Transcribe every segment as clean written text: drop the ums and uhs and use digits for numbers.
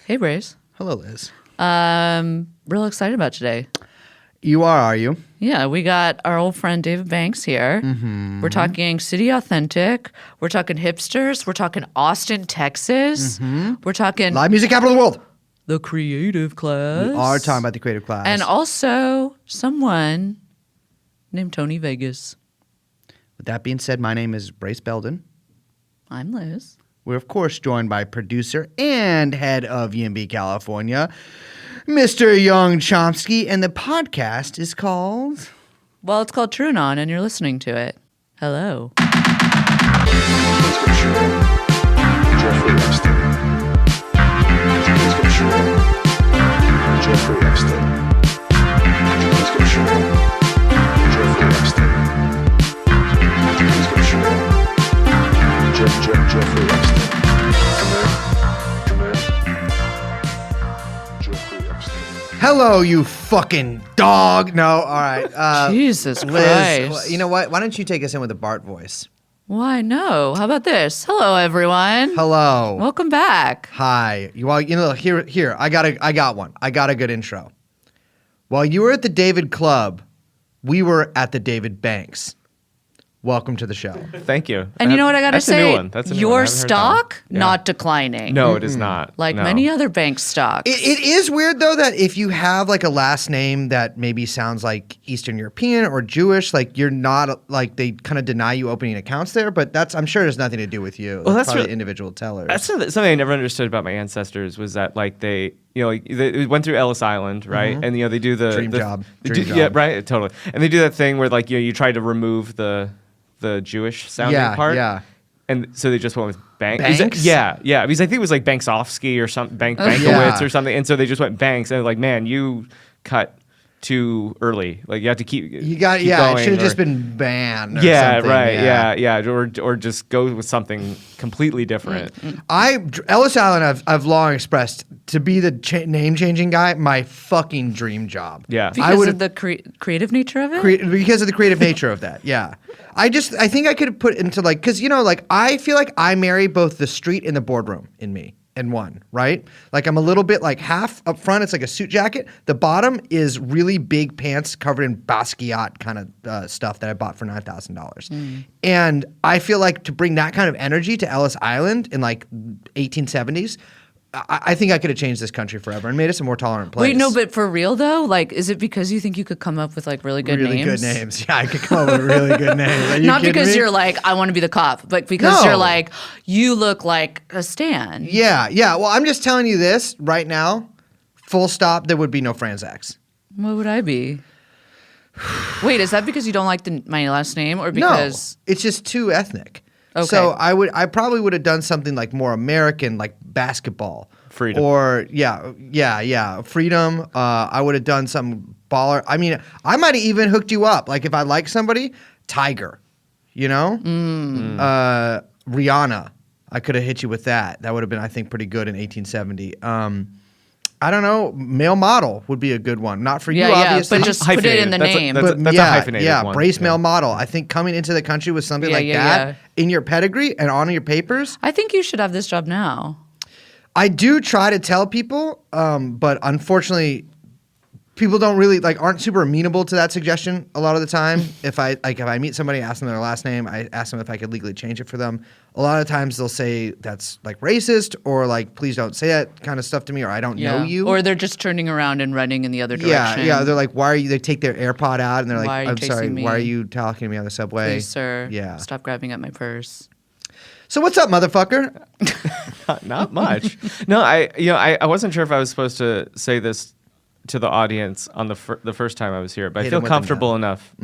Hey, Brace. Hello, Liz. Real excited about today. You are you? Yeah, we got our old friend David Banks here. Mm-hmm. We're talking city authentic. We're talking hipsters. We're talking Austin, Texas. Mm-hmm. We're talking Live music capital of the world. the creative class. We are talking about the creative class. And also someone named Tony Vegas. With that being said, my name is Brace Belden. I'm Liz. We're, of course, joined by producer and head of UMB California, Mr. Young Chomsky, and the podcast is called... Well, it's called TrueAnon, and you're listening to it. Hello. Jeffrey Epstein. Jeffrey Epstein. Jeffrey Epstein. Jeffrey Epstein. Jeffrey Epstein. Hello, you fucking dog. No, all right. Jesus Liz, Christ. you know what? Why don't you take us in with a Bart voice? Why, no. How about this? Hello, everyone. Hello. Welcome back. Hi. Well, here. I got one. I got a good intro. While you were at the David Club, we were at the David Banks. Welcome to the show. Thank you. And you know what I got to That's say? a new one. That's a new one. I Your haven't heard that one. stock, not declining. No, it is not. Like No. many other bank stocks. It is weird though that if you have like a last name that maybe sounds like Eastern European or Jewish, like you're not like they kind of deny you opening accounts there. But I'm sure it has nothing to do with you. Well, that's probably really- individual tellers. That's something I never understood about my ancestors was that like they went through Ellis Island, right? And they do the Dream the- job. they Dream do- job. Yeah, right. Totally. And they do that thing where like you try to remove the Jewish sounding part. Yeah. And so they just went with Banks. Banks? Yeah. Because I think it was like Banksovsky or something, Bankowitz Yeah. or something. And so they just went Banks, and like, man, you cut too early. Like you have to keep. You got keep It going, should have or- just been banned. Or Yeah, something. right. Yeah. Or just go with something completely different. Ellis Island. I've long expressed to be the name changing guy. My fucking dream job. Yeah. because of the creative nature of it? Because of the creative nature of that. Yeah. I think I could have put into like, because, I feel like I marry both the street and the boardroom in me in one, right? Like I'm a little bit like half up front, it's like a suit jacket. The bottom is really big pants covered in Basquiat kind of stuff that I bought for $9,000. And I feel like to bring that kind of energy to Ellis Island in like 1870s, I think I could have changed this country forever and made us a more tolerant place. Wait, no, but for real though, like, is it because you think you could come up with like really good really names? good names. Yeah, I could come up with really good names. Are you Not kidding because me? you're like, I want to be the cop, but because No. you're like, you look like a Stan. Yeah. Well, I'm just telling you this right now. Full stop. There would be no Franzacs. What would I be? Wait, is that because you don't like my last name, or because No, it's just too ethnic. Okay. So I probably would have done something like more American, like basketball. Freedom. Or freedom. I would have done some baller. I mean, I might have even hooked you up. Like if I like somebody, Tiger. Rihanna. I could have hit you with that. That would have been, I think, pretty good in 1870. I don't know. Male model would be a good one. Not for you, obviously. but just put it in the name. That's a hyphenated one. Brace Yeah. male model. I think coming into the country with something Yeah, like yeah, that yeah. in your pedigree and on your papers. I think you should have this job now. I do try to tell people, but unfortunately, people don't really aren't super amenable to that suggestion a lot of the time. If I meet somebody, ask them their last name, I ask them if I could legally change it for them. A lot of times they'll say that's like racist or like please don't say that kind of stuff to me or I don't know you. Or they're just turning around and running in the other direction. Yeah. They're like, why are you? They take their AirPod out and they're like, Why are you I'm sorry, chasing me? why are you talking to me on the subway? Please, sir. Yeah. Stop grabbing at my purse. So what's up, motherfucker? Not much. No, I wasn't sure if I was supposed to say this to the audience on the first time I was here, but Hit I feel 'em with comfortable a no. enough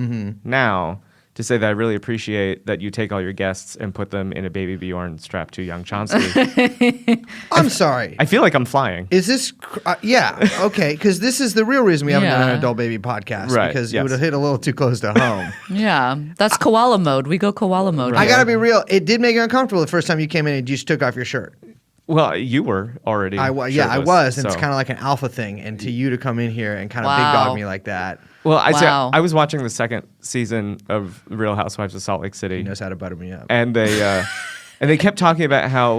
now to say that I really appreciate that you take all your guests and put them in a baby Bjorn strapped to young Chomsky. I'm sorry. I feel like I'm flying. Is this? Yeah. Okay. Because this is the real reason we haven't done an Yeah. adult baby podcast. Right, Because it yes. would have hit a little too close to home. Yeah, that's koala mode. We go koala mode. I here. gotta be real. It did make you uncomfortable the first time you came in and you just took off your shirt. Well, you were already. I was, and it's so- kind of like an alpha thing. And to you to come in here and kind of Wow. big dog me like that, Well, Wow. I was watching the second season of Real Housewives of Salt Lake City. he knows how to butter me up. And they kept talking about how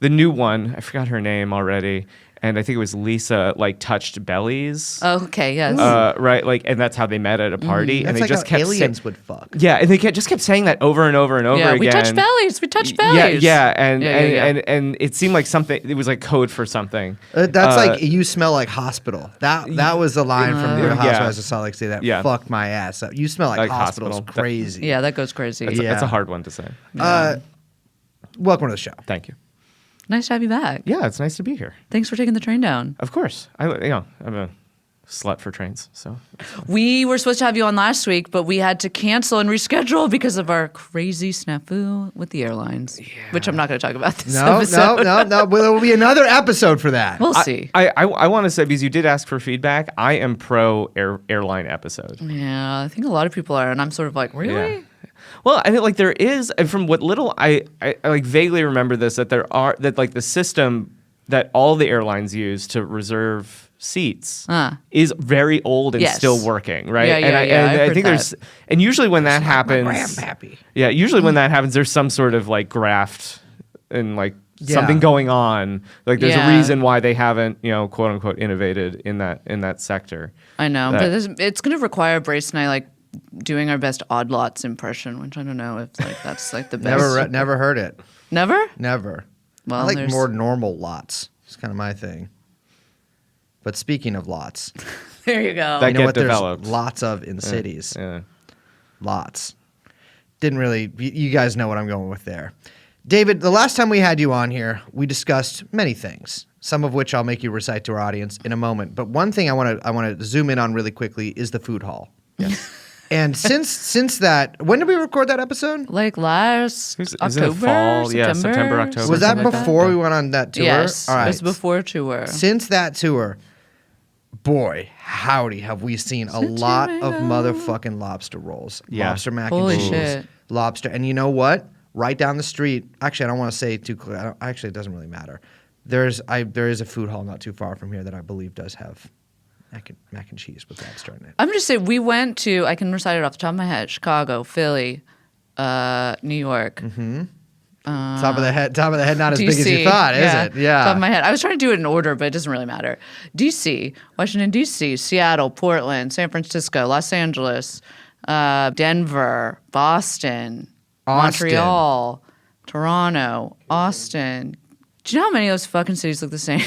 the new one, I forgot her name already, and I think it was Lisa, like touched bellies. Oh, okay, yes. Right, like, and that's how they met at a party, and That's they like just how kept aliens would fuck. Yeah, and they just kept saying that over and over and over yeah, again. we touch bellies. We touch Yeah, bellies. yeah, Yeah. and it seemed like something. It was like code for something. That's like you smell like hospital. That was the line from Real Housewives of Salt Lake City that Yeah. fucked my ass up. You smell like hospital's hospital. crazy. Yeah, that goes crazy. That's a hard one to say. Welcome to the show. Thank you. Nice to have you back. Yeah, it's nice to be here. Thanks for taking the train down. Of course, I'm a slut for trains. So We were supposed to have you on last week, but we had to cancel and reschedule because of our crazy snafu with the airlines, which I'm not going to talk about this episode. No. Well, there will be another episode for that. We'll see. I want to say, because you did ask for feedback, I am pro airline episode. Yeah, I think a lot of people are, and I'm sort of like, really? Yeah. Well, I think like there is, and from what little I like vaguely remember this, that the system that all the airlines use to reserve seats is very old and Yes. still working, right? Yeah, and I've I heard think that. and usually when that happens, grandpappy. yeah, usually when that happens, there's some sort of like graft and like Yeah. something going on. Like there's Yeah. a reason why they haven't, quote unquote, innovated in that sector. I know, That- but it's going to require Brace and I like doing our best Odd Lots impression, which I don't know if like that's like the best. Never heard it. Never? Never. Well, I like there's- more normal lots. It's kind of my thing. But speaking of lots, There you go. That you know get what developed. there's lots of in cities? Yeah. Lots. Didn't really, you guys know what I'm going with there. David, the last time we had you on here, we discussed many things, some of which I'll make you recite to our audience in a moment. But one thing I want to zoom in on really quickly is the food hall. Yes. And since that, when did we record that episode? Like last Isn't it October, fall? Yeah, September, October. Was that something like before we went on that tour? Yes, All right. it was before tour. Since that tour, boy, howdy, have we seen a lot of motherfucking lobster rolls. Yeah. Lobster mac Holy and cheese. shit. Lobster. And you know what? Right down the street. Actually, I don't want to say too clear. Actually, it doesn't really matter. There is a food hall not too far from here that I believe does have mac and cheese with lobster in it. I'm just saying we went to, I can recite it off the top of my head, Chicago, Philly, New York. Mm-hmm. Top of the head, not as big as you DC, thought, is it? Yeah. Top of my head. I was trying to do it in order, but it doesn't really matter. DC, Washington, D.C., Seattle, Portland, San Francisco, Los Angeles, Denver, Boston, Austin. Montreal, Toronto, Austin. Do you know how many of those fucking cities look the same?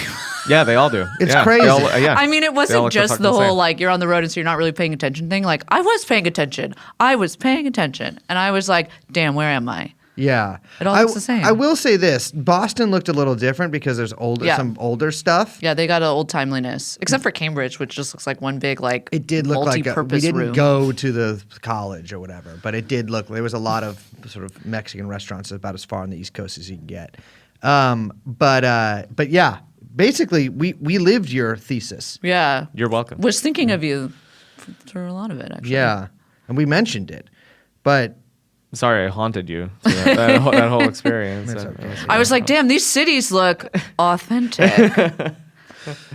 Yeah, they all do. It's Yeah, crazy. they all- yeah. I mean, it They all wasn't look just fucking the whole same. like you're on the road and so you're not really paying attention thing. Like I was paying attention. And I was like, damn, where am I? Yeah. It all looks the same. I will say this. Boston looked a little different because there's Yeah. some older stuff. Yeah, they got an old timeliness, except for Cambridge, which just looks like one big like It did look like we multi-purpose didn't room. go to the college or whatever, but it did look. There was a lot of sort of Mexican restaurants about as far on the East Coast as you can get. But yeah, basically we lived your thesis. Yeah, You're welcome. was thinking of you for a lot of it actually. Yeah, and we mentioned it, but Sorry, I haunted you through that whole experience. I was like, damn, these cities look authentic.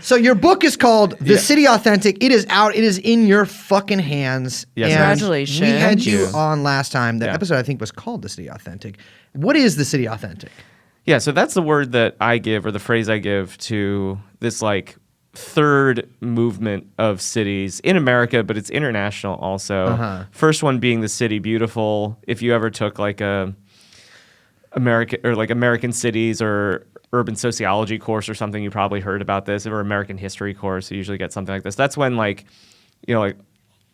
so your book is called The City Authentic. It is out. It is in your fucking hands. Yes, And Congratulations. We had Thank you you. on last time. The Yeah. episode I think was called The City Authentic. What is The City Authentic? Yeah, so that's the word that I give, or the phrase I give to this like third movement of cities in America, but it's international also. Uh-huh. First one being the city beautiful. If you ever took like American cities or urban sociology course or something, you probably heard about this, or American history course, you usually get something like this. That's when like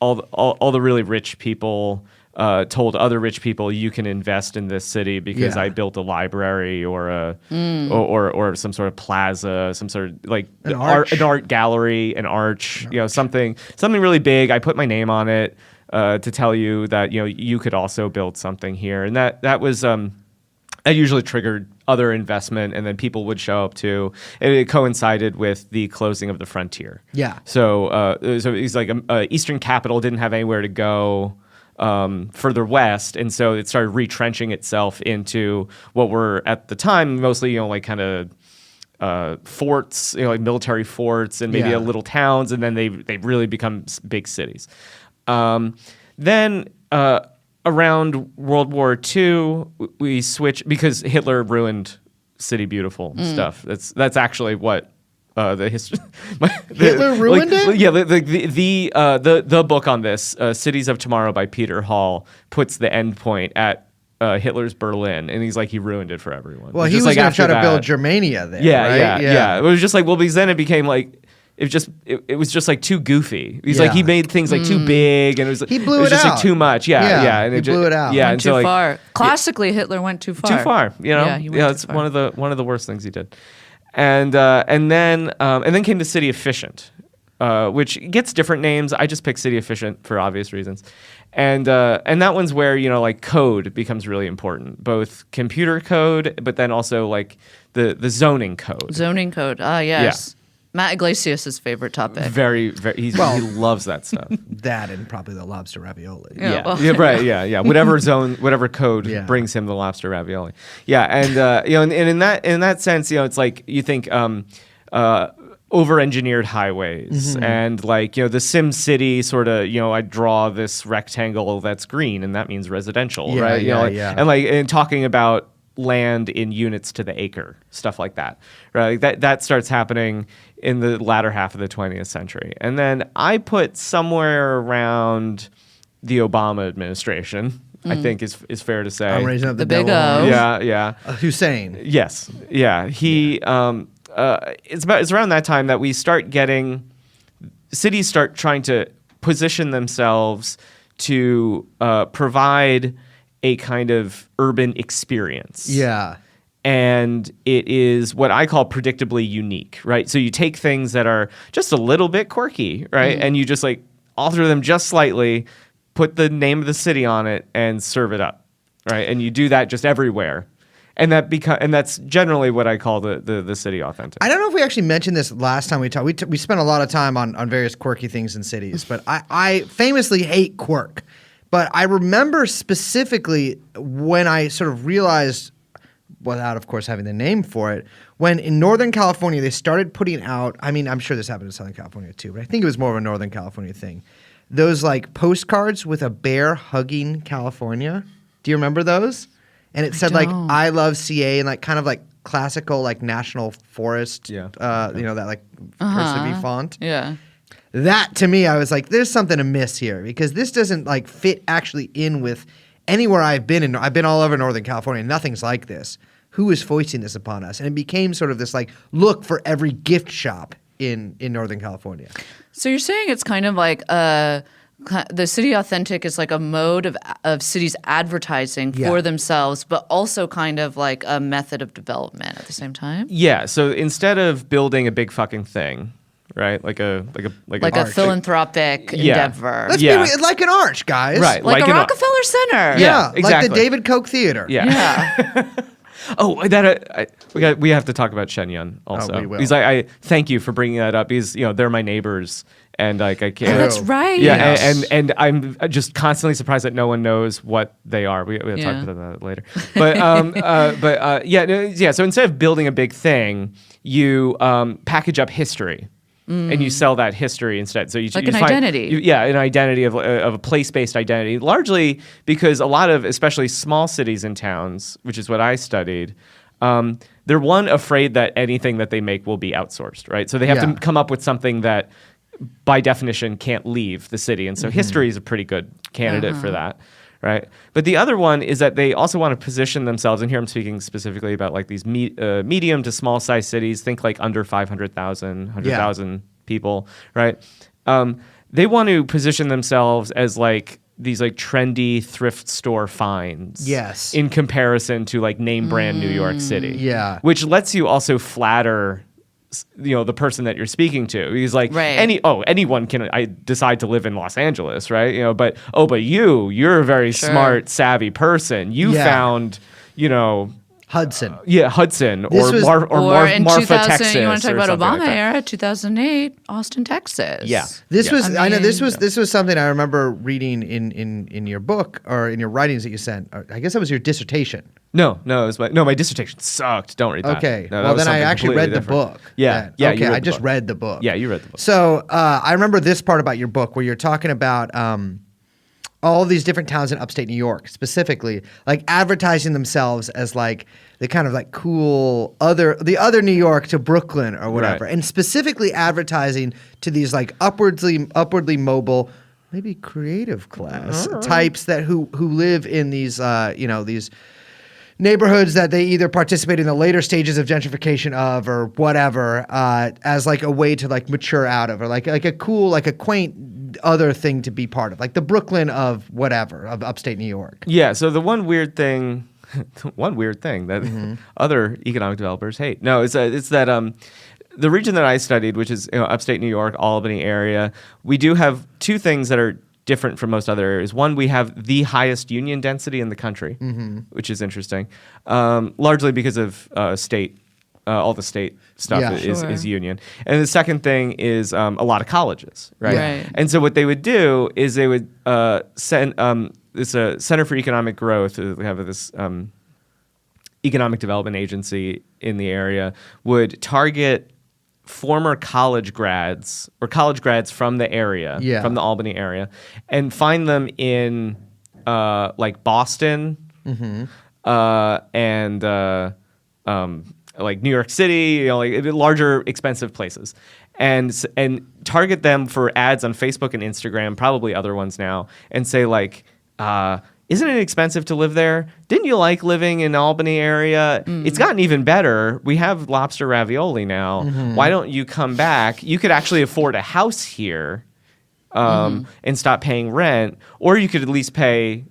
all the really rich people told other rich people, you can invest in this city because Yeah. I built a library or or some sort of plaza, some sort of like An arch. an art gallery, an arch, something really big. I put my name on it to tell you that you could also build something here, and that was that usually triggered other investment, and then people would show up too. And it coincided with the closing of the frontier. Yeah. So it's like Eastern capital didn't have anywhere to go further west, and so it started retrenching itself into what were at the time mostly like kind of forts, like military forts, and maybe Yeah. little towns, and then they really become big cities. Then around World War II, we switched because Hitler ruined City Beautiful stuff. That's actually what the history. Hitler ruined it? Yeah, the book on this, Cities of Tomorrow by Peter Hall, puts the end point at Hitler's Berlin, and he's like, he ruined it for everyone. Well, It's he just was like going to try after to build that- Germania there. Yeah, right? yeah. It was just like, well, because then it became like it was just like too goofy. He's like, he Yeah. made things like too big, and it was He blew it was it just out. like too much. Yeah, and he blew it out. Yeah, Went and too so like far. Classically, Hitler went too far. too far. You know, Yeah, he went too it's far. one of the worst things he did. And then came the City Efficient, which gets different names. I just picked City Efficient for obvious reasons. And that one's where, you know, like code becomes really important, both computer code, but then also like the zoning code. Zoning code. Ah, yes. Matt Iglesias' favorite topic. Very, very. He loves that stuff. That and probably the lobster ravioli. Yeah, well- Right. Yeah. Whatever code Yeah. brings him the lobster ravioli. Yeah, and you know, and in that sense, you know, it's like you think over-engineered highways and like, you know, the Sim City sort of, you know, I draw this rectangle that's green and that means residential, Yeah, right? You know, yeah. and talking about land in units to the acre, stuff like that, right? Like that starts happening in the latter half of the 20th century. And then I put somewhere around the Obama administration, I think is fair to say. I'm raising up the, The big devil O. horns. Yeah. Hussein. Yes. Yeah. He. It's around that time that we start getting cities start trying to position themselves to provide a kind of urban experience. Yeah. And it is what I call predictably unique, right? So you take things that are just a little bit quirky, right? And you just like alter them just slightly, put the name of the city on it, and serve it up, right? And you do that just everywhere. And that's generally what I call the city authentic. I don't know if we actually mentioned this last time we talked. We spent a lot of time on various quirky things in cities, but I famously hate Quirk. But I remember specifically when I sort of realized, without of course having the name for it, when in Northern California they started putting out, I mean, I'm sure this happened in Southern California too, but I think it was more of a Northern California thing. Those like postcards with a bear hugging California. Do you remember those? And it said like don't. I love CA and like kind of like classical like national forest, you know, that like cursive font. Yeah. That to me, I was like, there's something amiss here because this doesn't like fit actually in with anywhere I've been. I've been all over Northern California. Nothing's like this. Who is foisting this upon us? And it became sort of this like look for every gift shop in Northern California. So you're saying it's kind of like the city authentic is like a mode of cities advertising Yeah. for themselves, but also kind of like a method of development at the same time. Yeah. So instead of building a big fucking thing, right? Like a Like a philanthropic Yeah. endeavor. Let's Yeah. be like an arch, guys. Right. Like Like a an- Rockefeller Center. Yeah, like exactly. the David Koch Theater. Yeah. Yeah. Oh, that we have to talk about Shenyun also. we will. Because I thank you for bringing that up. Because, you know, they're my neighbors, and like I can't. Oh, that's right. Yeah, Yes. and I'm just constantly surprised that no one knows what they are. We'll talk Yeah. about that later. But So instead of building a big thing, you package up history. And you sell that history instead. So you Like you an find- identity. an identity of a place-based identity, largely because a lot of, especially small cities and towns, which is what I studied, they're afraid that anything that they make will be outsourced, right? So they have Yeah. to come up with something that, by definition, can't leave the city, and so history is a pretty good candidate for that. Right, but the other one is that they also want to position themselves, and here I'm speaking specifically about like these medium to small size cities. Think like under 500,000, 100,000 people, right? They want to position themselves as like these like trendy thrift store finds. Yes. In comparison to like name brand New York City. Yeah. Which lets you also flatter, you know, the person that you're speaking to. He's like, Right. anyone can decide to live in Los Angeles, right? You know, but you're a very Sure. smart, savvy person. You Yeah. found, you know, Hudson. Hudson This or was- in Marfa, 2000, Texas. you want to talk or about something Obama like that. era, 2008, Austin, Texas. Yeah. This was I mean- this was something I remember reading in your book or in your writings that you sent. Or I guess that was your dissertation. No, it was my dissertation sucked. Don't read that. Okay. No, that well, was then I something actually completely read the different. book. Yeah. then. Yeah. Okay. you read I the just book. read the book. Yeah, you read the book. So I remember this part about your book where you're talking about all of these different towns in upstate New York, specifically, like advertising themselves as like the kind of like cool the other New York to Brooklyn or whatever, Right. and specifically advertising to these like upwardly mobile, maybe creative class types that who live in these these neighborhoods that they either participate in the later stages of gentrification of or whatever, as like a way to like mature out of, or like a cool, like a quaint other thing to be part of, like the Brooklyn of whatever, of upstate New York. Yeah. So the one weird thing that other economic developers hate. No, it's that the region that I studied, which is upstate New York, Albany area, we do have two things that are different from most other areas. One, we have the highest union density in the country, which is interesting, largely because of state. All the state stuff Yeah. is union. And the second thing is a lot of colleges, right? Right. And so what they would do is they would send it's a Center for Economic Growth. They have this economic development agency in the area, would target former college grads or college grads from the area, Yeah. from the Albany area, and find them in like Boston and like New York City, like larger, expensive places, and target them for ads on Facebook and Instagram, probably other ones now, and say like, isn't it expensive to live there? Didn't you like living in Albany area? It's gotten even better. We have lobster ravioli now. Why don't you come back? You could actually afford a house here and stop paying rent, or you could at least pay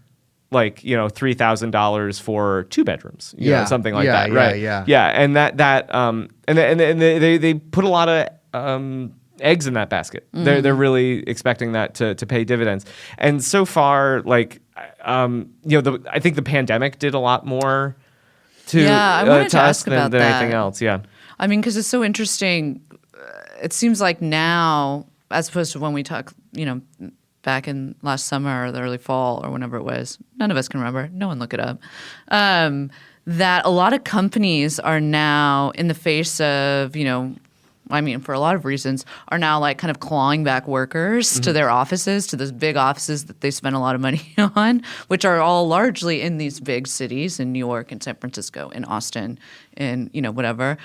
like $3,000 for 2 bedrooms, you know, something like that, right? Yeah, and that and they put a lot of eggs in that basket. They're really expecting that to pay dividends, and so far, like I think the pandemic did a lot more to Yeah, I wanted to us ask about than anything that. else. Yeah, I mean, because it's so interesting. It seems like now, as opposed to when we talk, back in last summer or the early fall or whenever it was, none of us can remember. No one look it up. That a lot of companies are now in the face of, for a lot of reasons, are now like kind of clawing back workers to their offices, to those big offices that they spend a lot of money on, which are all largely in these big cities in New York and San Francisco, in Austin, and whatever.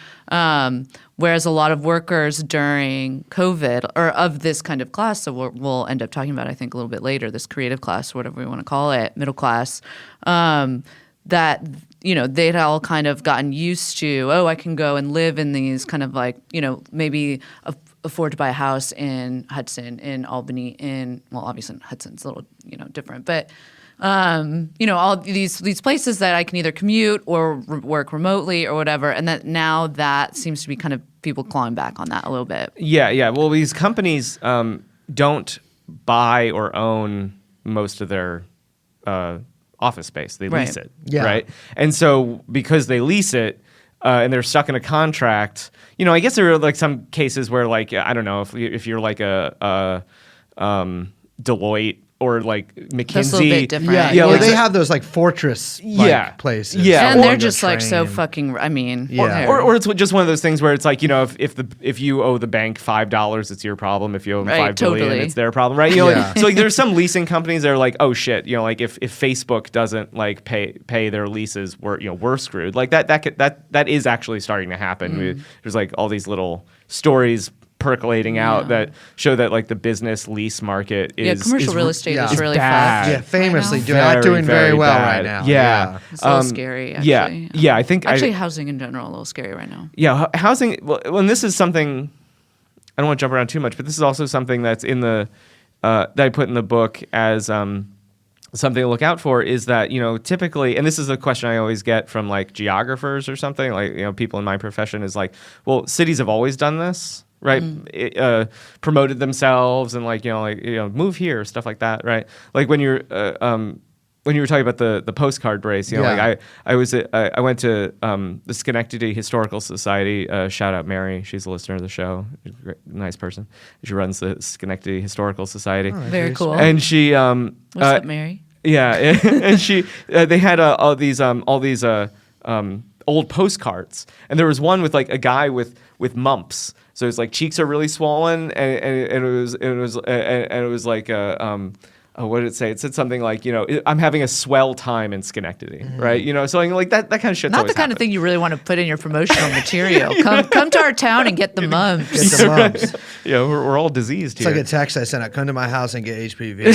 Whereas a lot of workers during COVID, or of this kind of class, so we'll end up talking about, I think, a little bit later, this creative class, or whatever we want to call it, middle class, that they'd all kind of gotten used to, I can go and live in these kind of like, maybe afford to buy a house in Hudson, in Albany, obviously Hudson's a little, different, but all these places that I can either commute or work remotely or whatever, and that now that seems to be kind of people clawing back on that a little bit. Yeah. Well, these companies don't buy or own most of their office space. They lease Right. it, Yeah. right? And so because they lease it and they're stuck in a contract, I guess there are like some cases where like, I don't know, if you're like a Deloitte or like McKinsey. That's a little bit different. Yeah, like they so- have those like fortress places. Yeah. And or they're on the just like so train. fucking, I mean, Yeah. Or it's just one of those things where it's like, if you owe the bank $5, it's your problem. If you owe them Right, $5 billion, totally. it's their problem, right? Yeah. So like there's some leasing companies that are like, oh shit, like if Facebook doesn't like pay their leases, we're screwed. Like that is actually starting to happen. There's like all these little stories percolating out that show that like the business lease market is commercial is real estate yeah. is really bad. fucked. Yeah, famously right now. not doing very well bad. right now. Yeah. It's a little scary, actually. Yeah. I think Actually, housing in general, a little scary right now. Yeah, housing. Well, and this is something I don't want to jump around too much, but this is also something that's in the that I put in the book as something to look out for. Is that typically, and this is a question I always get from like geographers or something, like people in my profession, is like, well, cities have always done this, right? Promoted themselves and move here, stuff like that, right? Like when you're when you were talking about the postcard brace, like I went to the Schenectady Historical Society. Shout out Mary, she's a listener of the show, nice person. She runs the Schenectady Historical Society. Very cool. And she What's up, Mary? yeah, and she they had all these old postcards, and there was one with like a guy with mumps. So his like cheeks are really swollen, and it was like what did it say? It said something like, I'm having a swell time in Schenectady, right? So like that kind of shit's Not always the kind of happened. thing you really want to put in your promotional material. Come to our town and get the mumps. Get the mumps. We're all diseased It's here. like a text I sent out. Come to my house and get HPV.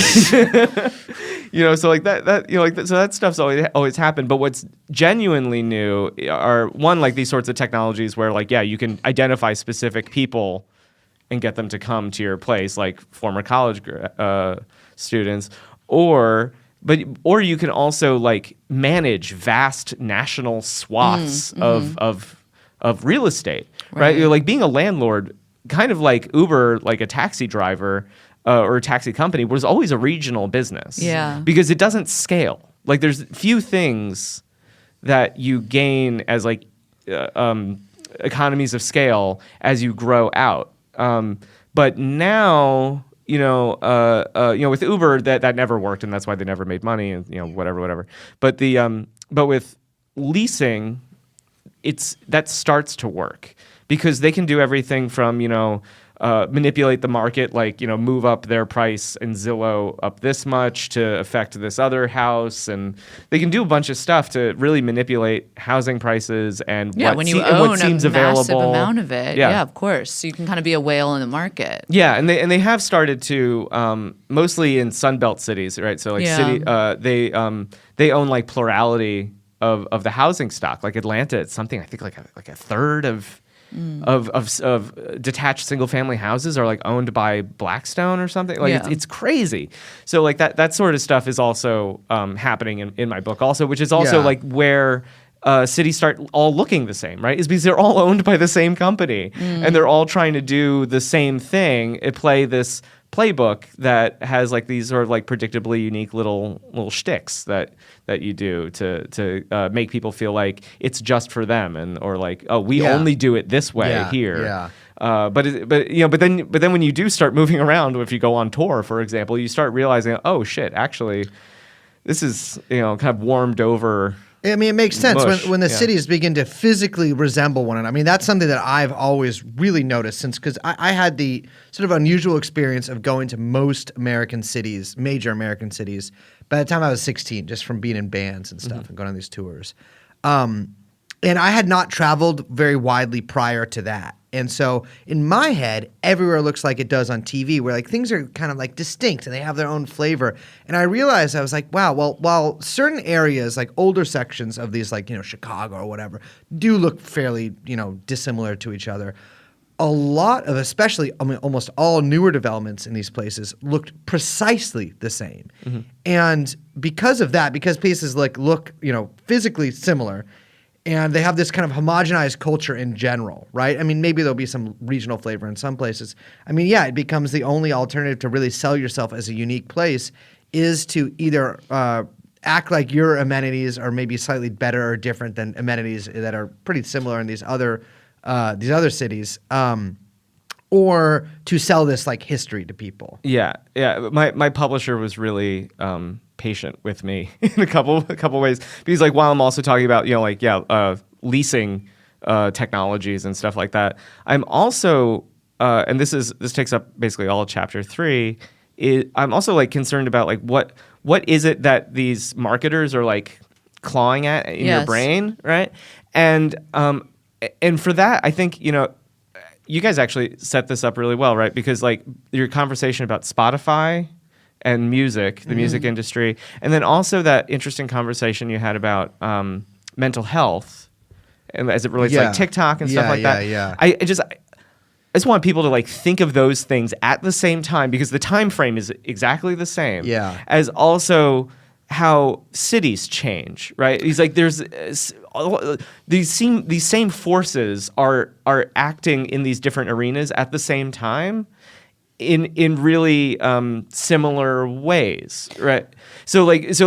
So like so that stuff's always happened. But what's genuinely new are one, like these sorts of technologies where like, you can identify specific people and get them to come to your place, like former college students, or you can also like manage vast national swaths of real estate, right? You're like being a landlord, kind of like Uber, like a taxi driver or a taxi company, was always a regional business. Yeah. Because it doesn't scale. Like there's few things that you gain as like economies of scale as you grow out. But now, with Uber, that never worked, and that's why they never made money, and whatever. But but with leasing, that starts to work because they can do everything from manipulate the market, like move up their price and Zillow up this much to affect this other house, and they can do a bunch of stuff to really manipulate housing prices and when you and own what seems a massive available. amount of it, of course, so you can kind of be a whale in the market. Yeah, and they have started to mostly in Sunbelt cities, right? So like they own like plurality of the housing stock. Like Atlanta, it's something I think like a third of detached single family houses are like owned by Blackstone or something. Like it's crazy. So like that sort of stuff is also happening in my book also, which is also like where cities start all looking the same, right? Is because they're all owned by the same company and they're all trying to do the same thing. Play this playbook that has like these sort of like predictably unique little shticks that you do to make people feel like it's just for them or like, oh, we only do it this way here. Yeah. But then when you do start moving around, if you go on tour, for example, you start realizing, oh shit, actually, this is kind of warmed over. I mean, it makes sense when the Yeah. cities begin to physically resemble one another. I mean, that's something that I've always really noticed because I had the sort of unusual experience of going to most American cities, major American cities, by the time I was 16, just from being in bands and stuff and going on these tours. And I had not traveled very widely prior to that. And so in my head, everywhere looks like it does on TV, where like things are kind of like distinct and they have their own flavor. And I realized, I was like, wow, well, while certain areas, like older sections of these, like, Chicago or whatever, do look fairly, dissimilar to each other, a lot of, especially, almost all newer developments in these places looked precisely the same. And because of that, because places like look, physically similar, and they have this kind of homogenized culture in general, right? I mean, maybe there'll be some regional flavor in some places. I mean, it becomes the only alternative to really sell yourself as a unique place is to either act like your amenities are maybe slightly better or different than amenities that are pretty similar in these other cities, or to sell this like history to people. Yeah. My publisher was really patient with me in a couple ways because like while I'm also talking about leasing technologies and stuff like that, I'm also and this takes up basically all of chapter 3. I'm also like concerned about like what is it that these marketers are like clawing at in your brain, right? And for that, I think you guys actually set this up really well, right? Because like your conversation about Spotify and music, the music industry, and then also that interesting conversation you had about mental health, and as it relates to like TikTok and stuff like that. I just want people to like think of those things at the same time because the time frame is exactly the same. Yeah. As also how cities change, right? He's like, there's these same forces are acting in these different arenas at the same time. In really similar ways, right? So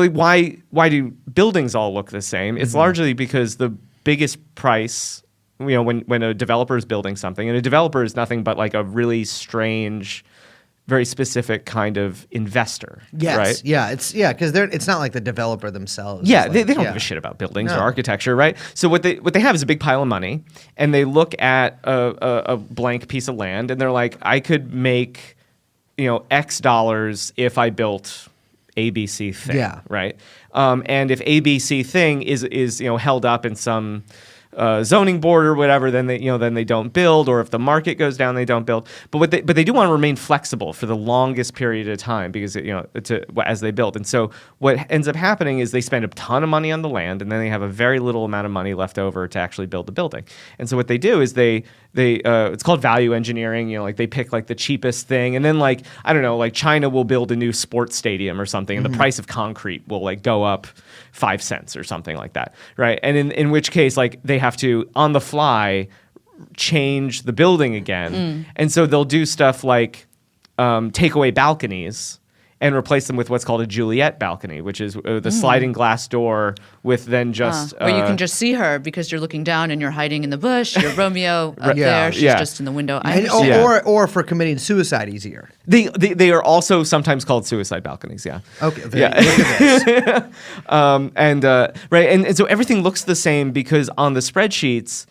why do buildings all look the same? It's largely because the biggest price, when a developer is building something, and a developer is nothing but like a really strange, very specific kind of investor, Yes. right? Yeah. Because it's not like the developer themselves. Yeah, is they like, don't give a shit about buildings or No. architecture, right? So what they have is a big pile of money, and they look at a blank piece of land, and they're like, I could make X dollars if I built ABC thing, Yeah. right? And if ABC thing is held up in some zoning board or whatever, then they don't build, or if the market goes down, they don't build. But they do want to remain flexible for the longest period of time because as they build. And so what ends up happening is they spend a ton of money on the land, and then they have a very little amount of money left over to actually build the building. And so what they do is they it's called value engineering. Like they pick like the cheapest thing, and then like I don't know, like China will build a new sports stadium or something, and the price of concrete will like go up 5 cents or something like that, right? And in which case, like they have to on the fly change the building again, and so they'll do stuff like take away balconies and replace them with what's called a Juliet balcony, which is the sliding glass door with then just where you can just see her because you're looking down and you're hiding in the bush. You're Romeo up there. She's just in the window. Or for committing suicide easier. They are also sometimes called suicide balconies. Yeah. Okay. Look at this. Right, and so everything looks the same because on the spreadsheets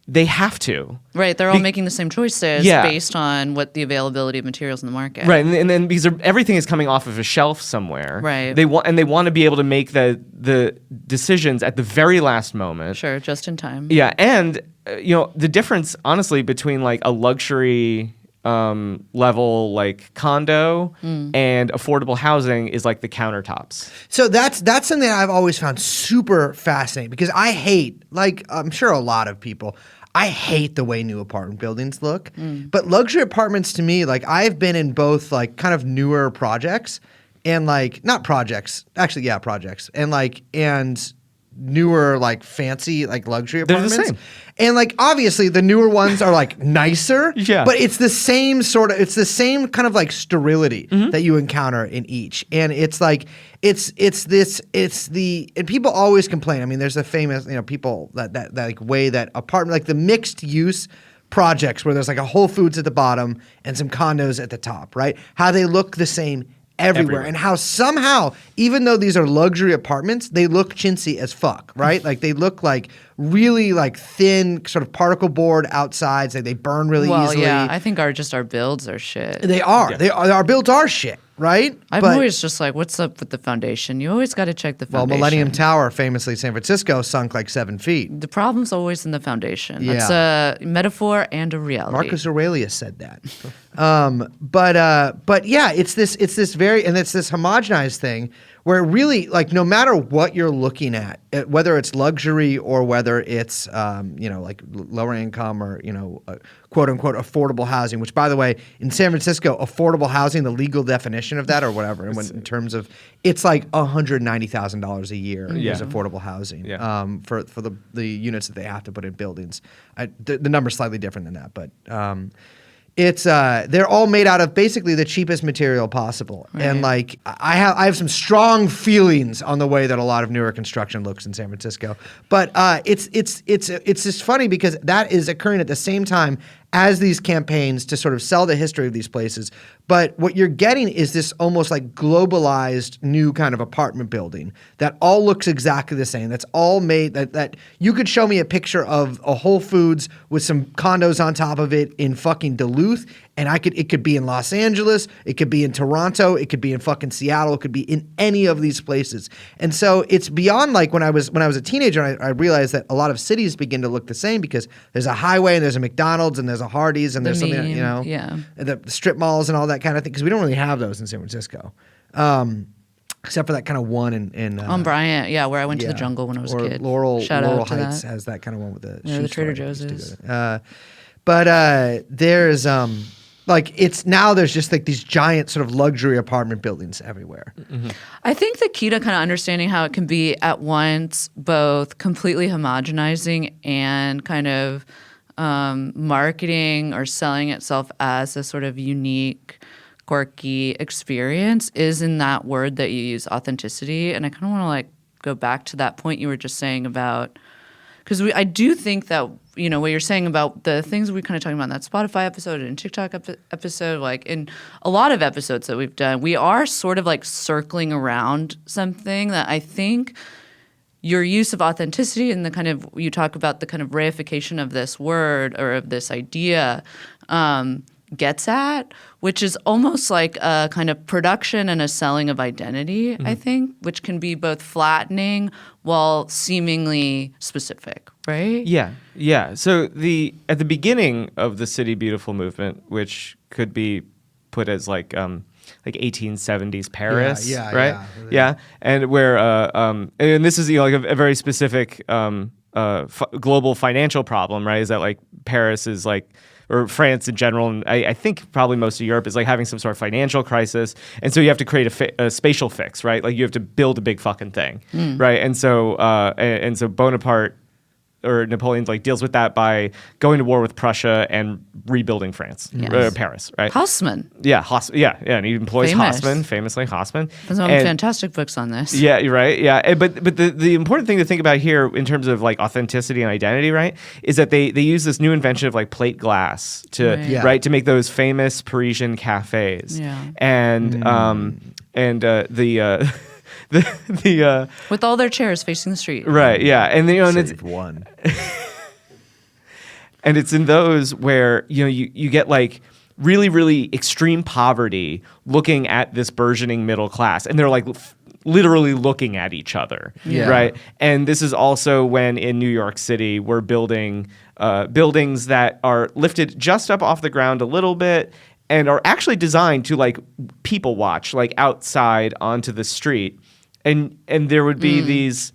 they have to. Right, they're all making the same choices based on what the availability of materials in the market. Right, and then because everything is coming off of a shelf somewhere. Right. They want to be able to make the decisions at the very last moment. Sure, just in time. Yeah, and the difference honestly between like a luxury level like condo and affordable housing is like the countertops. So that's something that I've always found super fascinating because I hate, like I'm sure a lot of people, I hate the way new apartment buildings look. But luxury apartments to me, like I've been in both like kind of newer projects and like not projects, actually projects and newer like fancy like luxury apartments. They're the same. And like obviously the newer ones are like nicer, but it's the same kind of like sterility that you encounter in each. And it's like and people always complain. I mean, there's a famous, people that like way that apartment, like the mixed use projects where there's like a Whole Foods at the bottom and some condos at the top, right? How they look the same everywhere. And how somehow, even though these are luxury apartments, they look chintzy as fuck, right? Like they look like really like thin sort of particle board outsides. Like they burn really easily. Yeah, I think our builds are shit. They are. They are. Our builds are shit, right? I'm always just like, what's up with the foundation? You always got to check the foundation. Well, Millennium Tower, famously San Francisco, sunk like 7 feet. The problem's always in the foundation. That's a metaphor and a reality. Marcus Aurelius said that. But yeah, it's this homogenized thing where really, like, no matter what you're looking at, whether it's luxury or whether it's like lower income or quote unquote affordable housing, which by the way, in San Francisco, affordable housing, the legal definition of that or whatever, in terms of it's like $190,000 a year is affordable housing for the units that they have to put in buildings. The number's slightly different than that, but it's they're all made out of basically the cheapest material possible. Right. And like I have some strong feelings on the way that a lot of newer construction looks in San Francisco. But it's just funny because that is occurring at the same time as these campaigns to sort of sell the history of these places. But what you're getting is this almost like globalized new kind of apartment building that all looks exactly the same. That's all made that you could show me a picture of a Whole Foods with some condos on top of it in fucking Duluth, and it could be in Los Angeles, it could be in Toronto, it could be in fucking Seattle, it could be in any of these places. And so it's beyond like when I was a teenager, I realized that a lot of cities begin to look the same because there's a highway and there's a McDonald's and there's a Hardee's and there's something, the strip malls and all that kind of thing, because we don't really have those in San Francisco. Except for that kind of one in on Bryant, where I went to the jungle when I was a kid. Laurel Heights that. has that kind of one with the the Trader Joe's is. But there's like it's now there's just like these giant sort of luxury apartment buildings everywhere. Mm-hmm. I think the key to kind of understanding how it can be at once both completely homogenizing and kind of marketing or selling itself as a sort of unique, quirky experience is in that word that you use, authenticity. And I kind of want to like go back to that point you were just saying about, because I do think that, what you're saying about the things we kind of talking about in that Spotify episode and TikTok episode, like in a lot of episodes that we've done, we are sort of like circling around something that I think your use of authenticity and the kind of, you talk about the kind of reification of this word or of this idea, gets at, which is almost like a kind of production and a selling of identity, I think, which can be both flattening while seemingly specific, right? Yeah, yeah. So at the beginning of the City Beautiful movement, which could be put as like 1870s Paris, Yeah, right? yeah. And where and this is like a very specific global financial problem, right? Is that like Paris is like, or France in general, and I think probably most of Europe is like having some sort of financial crisis, and so you have to create a spatial fix, right? Like you have to build a big fucking thing, right? And so Bonaparte or Napoleon like deals with that by going to war with Prussia and rebuilding France, Yes. Paris, right? Haussmann. Yeah, and he employs Famous. Haussmann, famously Haussmann. There's some And- fantastic books on this. Yeah, you're right. Yeah, but the important thing to think about here in terms of like authenticity and identity, right, is that they use this new invention of like plate glass to Right. Yeah. right to make those famous Parisian cafes. Yeah. And the With all their chairs facing the street. right, yeah, and and it's Saved one. and it's in those where you get like really, really extreme poverty looking at this burgeoning middle class, and they're like literally looking at each other, Yeah. right? And this is also when in New York City we're building buildings that are lifted just up off the ground a little bit and are actually designed to like people watch, like outside onto the street, and there would be these.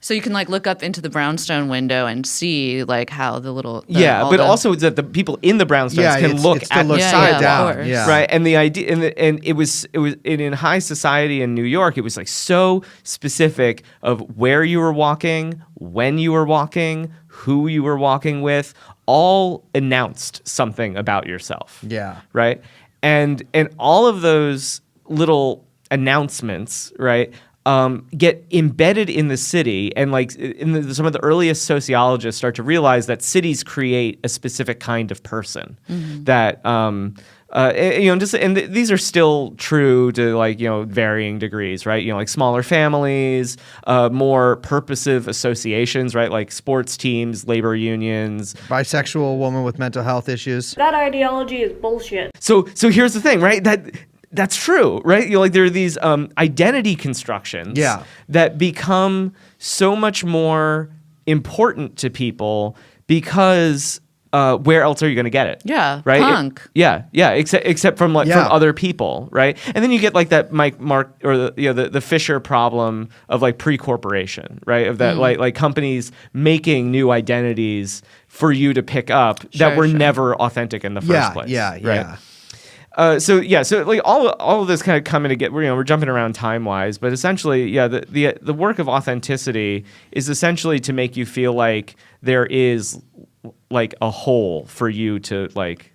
So you can like look up into the brownstone window and see like how the little But also that the people in the brownstones Yeah, can it's- look it's to at look the Yeah, side yeah, of down. course. Yeah. right, and the idea, and it was in high society in New York, it was like so specific of where you were walking, when you were walking, who you were walking with, all announced something about yourself. Yeah. Right, and all of those little announcements, right, get embedded in the city, and like some of the earliest sociologists start to realize that cities create a specific kind of person that these are still true to like varying degrees, right? Like smaller families, more purposive associations, right? Like sports teams, labor unions. Bisexual woman with mental health issues. That ideology is bullshit. So here's the thing, right? That's true, right? Like there are these identity constructions Yeah. that become so much more important to people because where else are you going to get it? Yeah, right. punk. Except from from Yeah. other people, right? And then you get like that Mark or the Fisher problem of like pre-corporation, right? Of that like companies making new identities for you to pick up that Sure, were sure. never authentic in the first place. Yeah. right? So like all of this kind of coming to get, we're jumping around time wise, but essentially, the work of authenticity is essentially to make you feel like there is like a hole for you to like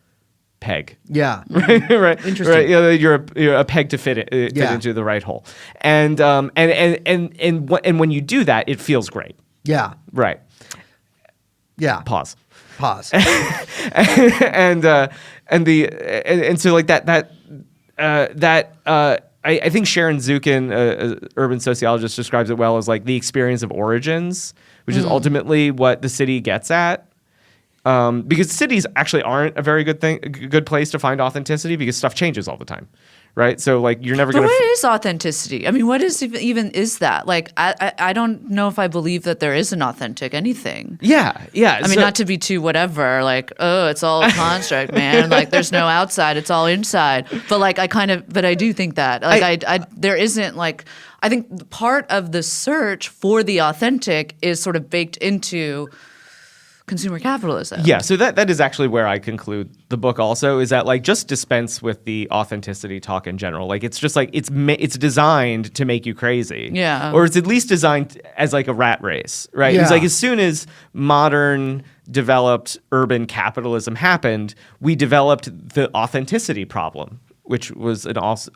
peg. Yeah. Right. Interesting. Right. You're a peg to fit Yeah. into the right hole, and when you do that, it feels great. Yeah. Right. Yeah. Pause. and so like I think Sharon Zukin, an urban sociologist, describes it well as like the experience of origins, which is ultimately what the city gets at. Because cities actually aren't a very good place to find authenticity because stuff changes all the time, right? So like you're never But going to. what is authenticity? I mean, what is even is that? Like, I don't know if I believe that there is an authentic anything. Yeah. I mean, not to be too whatever, like, oh, it's all a construct, man. Like, there's no outside, it's all inside. But like, but I do think that, like, there isn't like, I think part of the search for the authentic is sort of baked into consumer capitalism. Yeah, so that is actually where I conclude the book also, is that like just dispense with the authenticity talk in general. Like it's just like it's designed to make you crazy. Yeah. Or it's at least designed as like a rat race, right? Yeah. It's like as soon as modern developed urban capitalism happened, we developed the authenticity problem, which was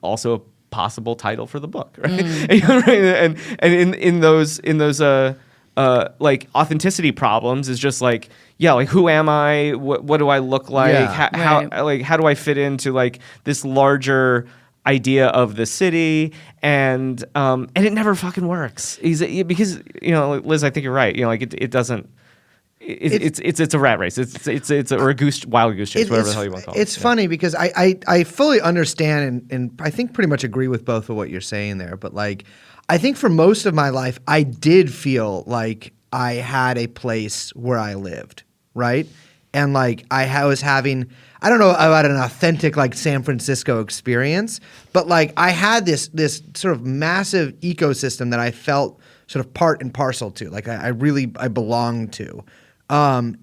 also a possible title for the book, right? And in those like authenticity problems is just like, like who am I? What do I look like? Yeah. How do I fit into like this larger idea of the city? And it never fucking works. Because Liz, I think you're right. Like it doesn't. it's a rat race. It's or a wild goose chase, whatever the hell you want to call it. It's funny because I fully understand and I think pretty much agree with both of what you're saying there. But like, I think for most of my life, I did feel like I had a place where I lived, right? And like I was having, I don't know about an authentic like San Francisco experience, but like I had this sort of massive ecosystem that I felt sort of part and parcel to, like I belonged to. And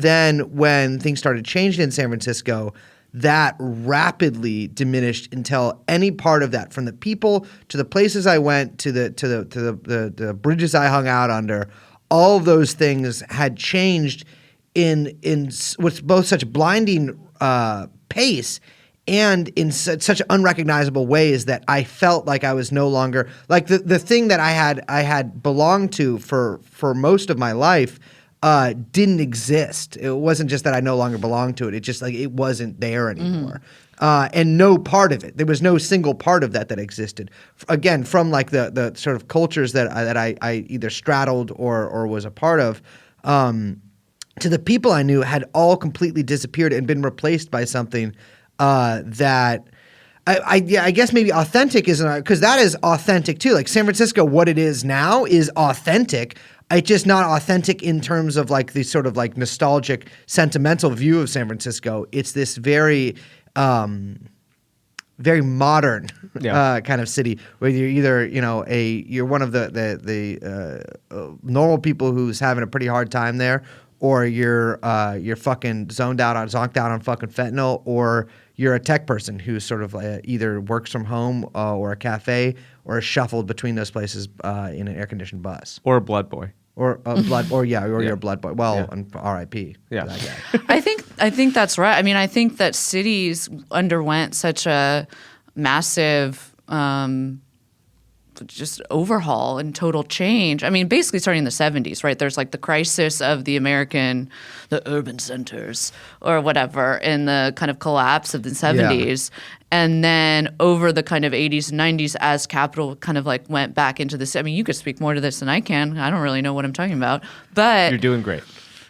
then when things started changing in San Francisco, that rapidly diminished until any part of that, from the people to the places I went to the bridges I hung out under, all of those things had changed in with both such blinding pace and in such unrecognizable ways that I felt like I was no longer like the thing that I had belonged to for most of my life didn't exist. It wasn't just that I no longer belonged to it. It just like it wasn't there anymore. And no part of it. There was no single part of that existed. Again, from like the sort of cultures that I either straddled or was a part of. To the people I knew had all completely disappeared and been replaced by something that I guess maybe authentic isn't, because that is authentic too. Like San Francisco, what it is now is authentic. It's just not authentic in terms of like the sort of like nostalgic, sentimental view of San Francisco. It's this very very modern kind of city where you're either you're one of the normal people who's having a pretty hard time there, or you're fucking zonked out on fucking fentanyl, or you're a tech person who sort of either works from home or a cafe, or is shuffled between those places in an air conditioned bus, or a blood boy, or a blood, or you're a blood boy. Well, R.I.P. Yeah. to that guy. I think that's right. I mean, I think that cities underwent such a massive just overhaul and total change. I mean, basically starting in the 70s, right? There's like the crisis of the urban centers or whatever, and the kind of collapse of the 70s. And then over the kind of 80s and 90s, as capital kind of like went back into this, I mean, you could speak more to this than I can. I don't really know what I'm talking about. But you're doing great.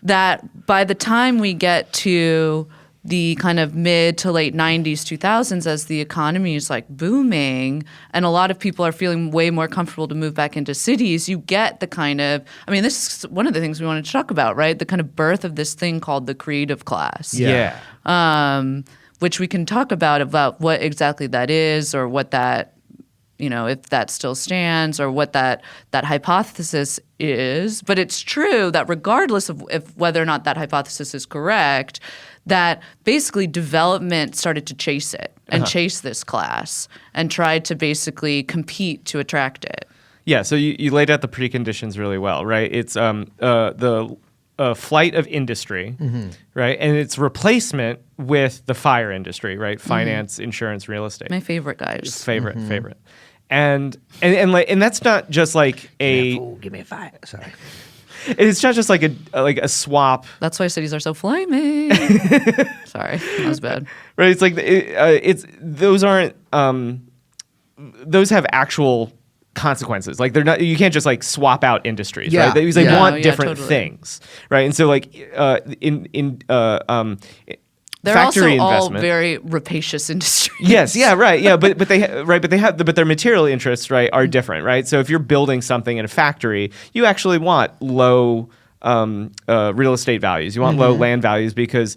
That by the time we get to the kind of mid to late 90s, 2000s, as the economy is like booming and a lot of people are feeling way more comfortable to move back into cities, you get the kind of, I mean, this is one of the things we wanted to talk about, right? The kind of birth of this thing called the creative class. Yeah. Which we can talk about what exactly that is, or what that, if that still stands, or what that hypothesis is. But it's true that regardless of whether or not that hypothesis is correct, that basically development started to chase it and chase this class and tried to basically compete to attract it. Yeah, so you laid out the preconditions really well, right? It's the flight of industry, right? And its replacement with the fire industry, right? Finance, insurance, real estate. My favorite guys. Favorite. And that's not just like a... Fool, give me a fire. Sorry. It's not just like a swap. That's why cities are so flaming. Sorry, that was bad. Right? It's like those aren't those have actual consequences. Like they're not. You can't just like swap out industries, right? They want different totally. things, right? And so like They're factory also all investment. very rapacious industries. Yes, yeah, right, yeah, but their material interests, right, are different, right? So if you're building something in a factory, you actually want low real estate values. You want low land values because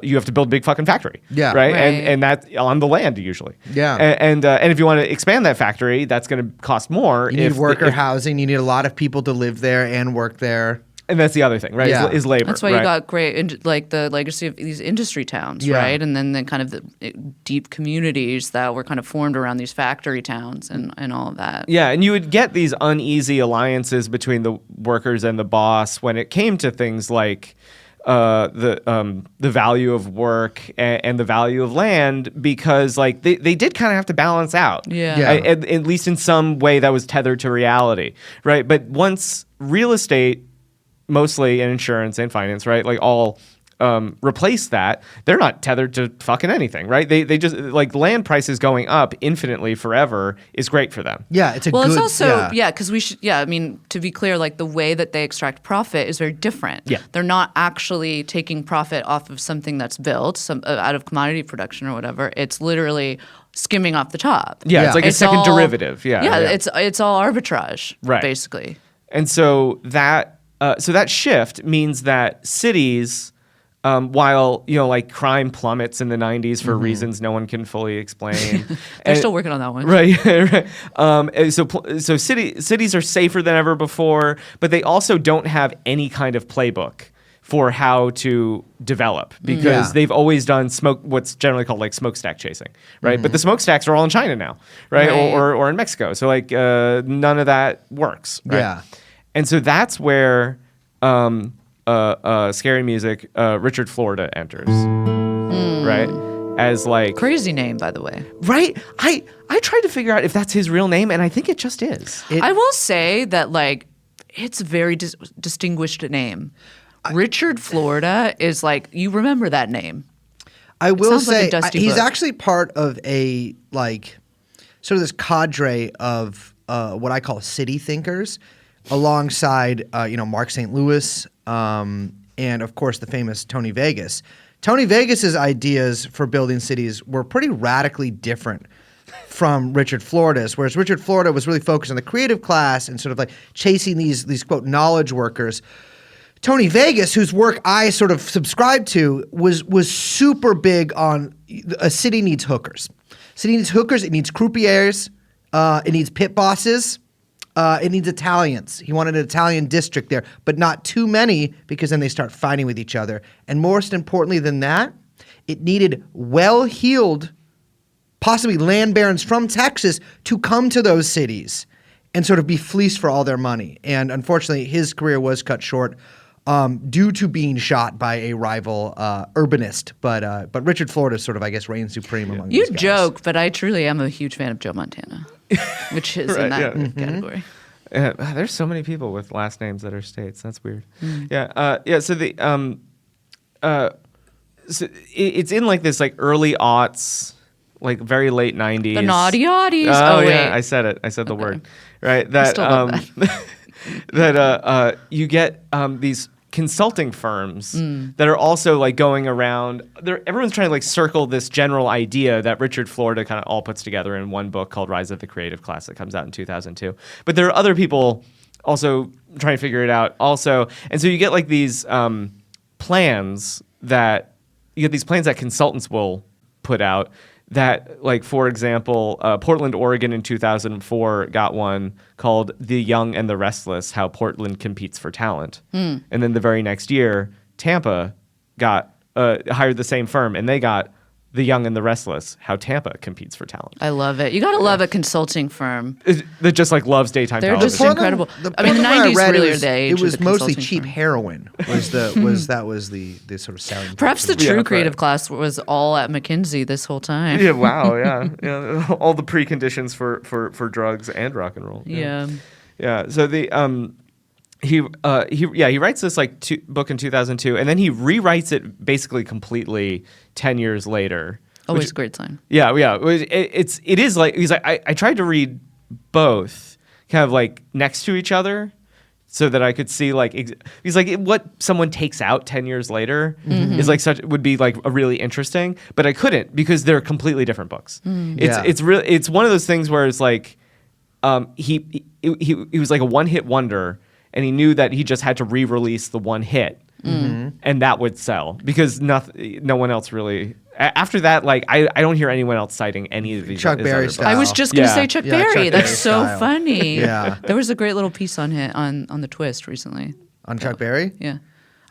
you have to build a big fucking factory, Yeah. right? Right. And that on the land usually, Yeah. And if you want to expand that factory, that's going to cost more. You need worker housing. You need a lot of people to live there and work there. And that's the other thing, right? Yeah. Is labor. That's why right? you got great, like the legacy of these industry towns, Yeah. right? And then the kind of the deep communities that were kind of formed around these factory towns and all of that. Yeah, and you would get these uneasy alliances between the workers and the boss when it came to things like the value of work and the value of land, because like they did kind of have to balance out. Yeah. Yeah. At least in some way that was tethered to reality, right? But once real estate, mostly in insurance and finance, right? Like all replace that, they're not tethered to fucking anything, right? They just like land prices going up infinitely forever is great for them. Yeah, it's a Well, good. it's also yeah. because we should. Yeah, I mean, to be clear, like the way that they extract profit is very different. Yeah. They're not actually taking profit off of something that's built, out of commodity production or whatever. It's literally skimming off the top. Yeah, it's like a second all- derivative. Yeah, yeah, it's all arbitrage, Right. basically. And so that shift means that cities, while like crime plummets in the 90s for reasons no one can fully explain, They're still working on that one. right, right. And so cities are safer than ever before, but they also don't have any kind of playbook for how to develop because Yeah. they've always done what's generally called like smokestack chasing, right? But the smokestacks are all in China now, right? Right. Or in Mexico. So like none of that works, right? Yeah. And so that's where scary music, Richard Florida enters, right? As like Crazy name, by the way. right. I tried to figure out if that's his real name, and I think it just is. I will say that like it's a very distinguished name. Richard Florida is like you remember that name. I will sounds like a say dusty he's book. actually part of a like sort of this cadre of what I call city thinkers, alongside Mark St. Louis and of course the famous Tony Vegas. Tony Vegas's ideas for building cities were pretty radically different from Richard Florida's, whereas Richard Florida was really focused on the creative class and sort of like chasing these quote knowledge workers. Tony Vegas, whose work I sort of subscribed to, was super big on a city needs hookers. City needs hookers. It needs croupiers. It needs pit bosses. It needs Italians. He wanted an Italian district there, but not too many because then they start fighting with each other. And most importantly than that, it needed well-heeled, possibly land barons from Texas to come to those cities and sort of be fleeced for all their money. And unfortunately, his career was cut short due to being shot by a rival urbanist. But Richard Florida sort of, I guess, reigns supreme among You these guys. joke, but I truly am a huge fan of Joe Montana, which is in Right, that category. There's so many people with last names that are states. That's weird. Yeah. So the it's in like this like early aughts, like very late 90s. The naughty oddies. Oh, wait. yeah, I said it. I said the word. Right. That still love that you get these consulting firms that are also like going around. Everyone's trying to like circle this general idea that Richard Florida kind of all puts together in one book called Rise of the Creative Class that comes out in 2002. But there are other people also trying to figure it out also. And so you get like these plans that consultants will put out that, like, for example, Portland, Oregon in 2004 got one called The Young and the Restless, How Portland Competes for Talent. And then the very next year, Tampa got hired the same firm, and they got The Young and the Restless, How Tampa Competes for Talent. I love it. You got to love a consulting firm. That just, like, loves daytime They're television. just incredible. I mean, the Portland 90s I read, really it are was, the age it of was the mostly consulting cheap firm. heroin. Was the sort of selling. Perhaps the point. true Yeah, creative right. class was all at McKinsey this whole time. Yeah, wow, yeah. All the preconditions for drugs and rock and roll. Yeah. Yeah. So the he writes this like book in 2002, and then he rewrites it basically completely 10 years later. Always a great sign. Yeah. It is like he's like I tried to read both kind of like next to each other so that I could see like he's like what someone takes out 10 years later is like would be like a really interesting, but I couldn't because they're completely different books. Yeah. It's one of those things where it's like he was like a one-hit wonder, and he knew that he just had to re-release the one hit, and that would sell because no one else really. After that, like I don't hear anyone else citing any of these. Chuck his Berry other style. I books. was just going to Yeah. say Chuck Yeah, Berry. Chuck That's Berry so style. funny. Yeah. There was a great little piece on the twist recently. On Chuck Berry. Yeah.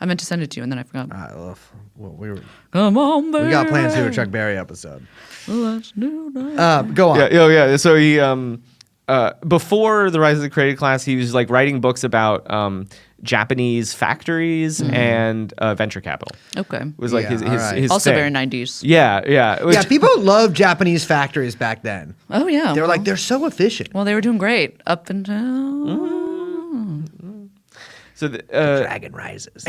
I meant to send it to you and then I forgot. Come on, Come on, we got plans to do a Chuck Berry episode. Let's do that. Go on. Yeah. So he before the Rise of the Creative Class, he was like writing books about Japanese factories and venture capital. Okay. It was like Yeah, his all right. his Also thing. very 90s. Yeah. It was- Yeah, people loved Japanese factories back then. Oh, yeah. They were well, like, they're so efficient. Well, they were doing great up until. so the, Dragon rises.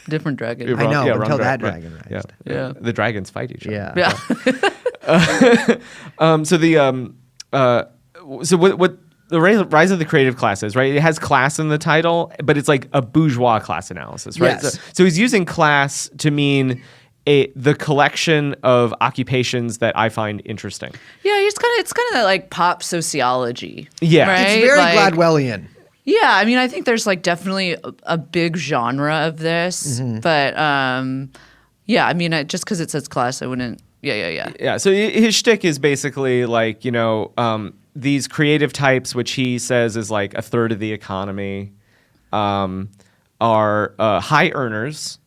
Different dragon. You're I wrong. know, Yeah, until wrong that dra- dragon right. rised. Yeah. The dragons fight each other. Yeah. Yeah. So what the rise of the creative class is, right? It has class in the title, but it's like a bourgeois class analysis, right? Yes. So he's using class to mean the collection of occupations that I find interesting. Yeah, it's kind of that like pop sociology. Yeah. Right? It's very Like, Gladwellian. Yeah, I mean, I think there's like definitely a big genre of this, but yeah, I mean, just because it says class, I wouldn't. Yeah. Yeah, so his shtick is basically like, these creative types, which he says is like a third of the economy, are high earners.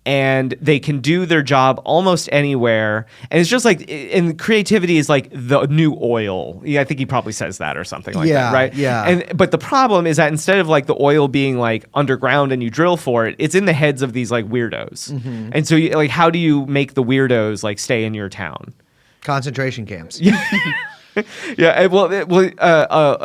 And they can do their job almost anywhere. And it's just like, and creativity is like the new oil. Yeah, I think he probably says that or something like that, right? Yeah. But the problem is that instead of like the oil being like underground and you drill for it, it's in the heads of these like weirdos. And so like, how do you make the weirdos like stay in your town? Concentration camps. Yeah,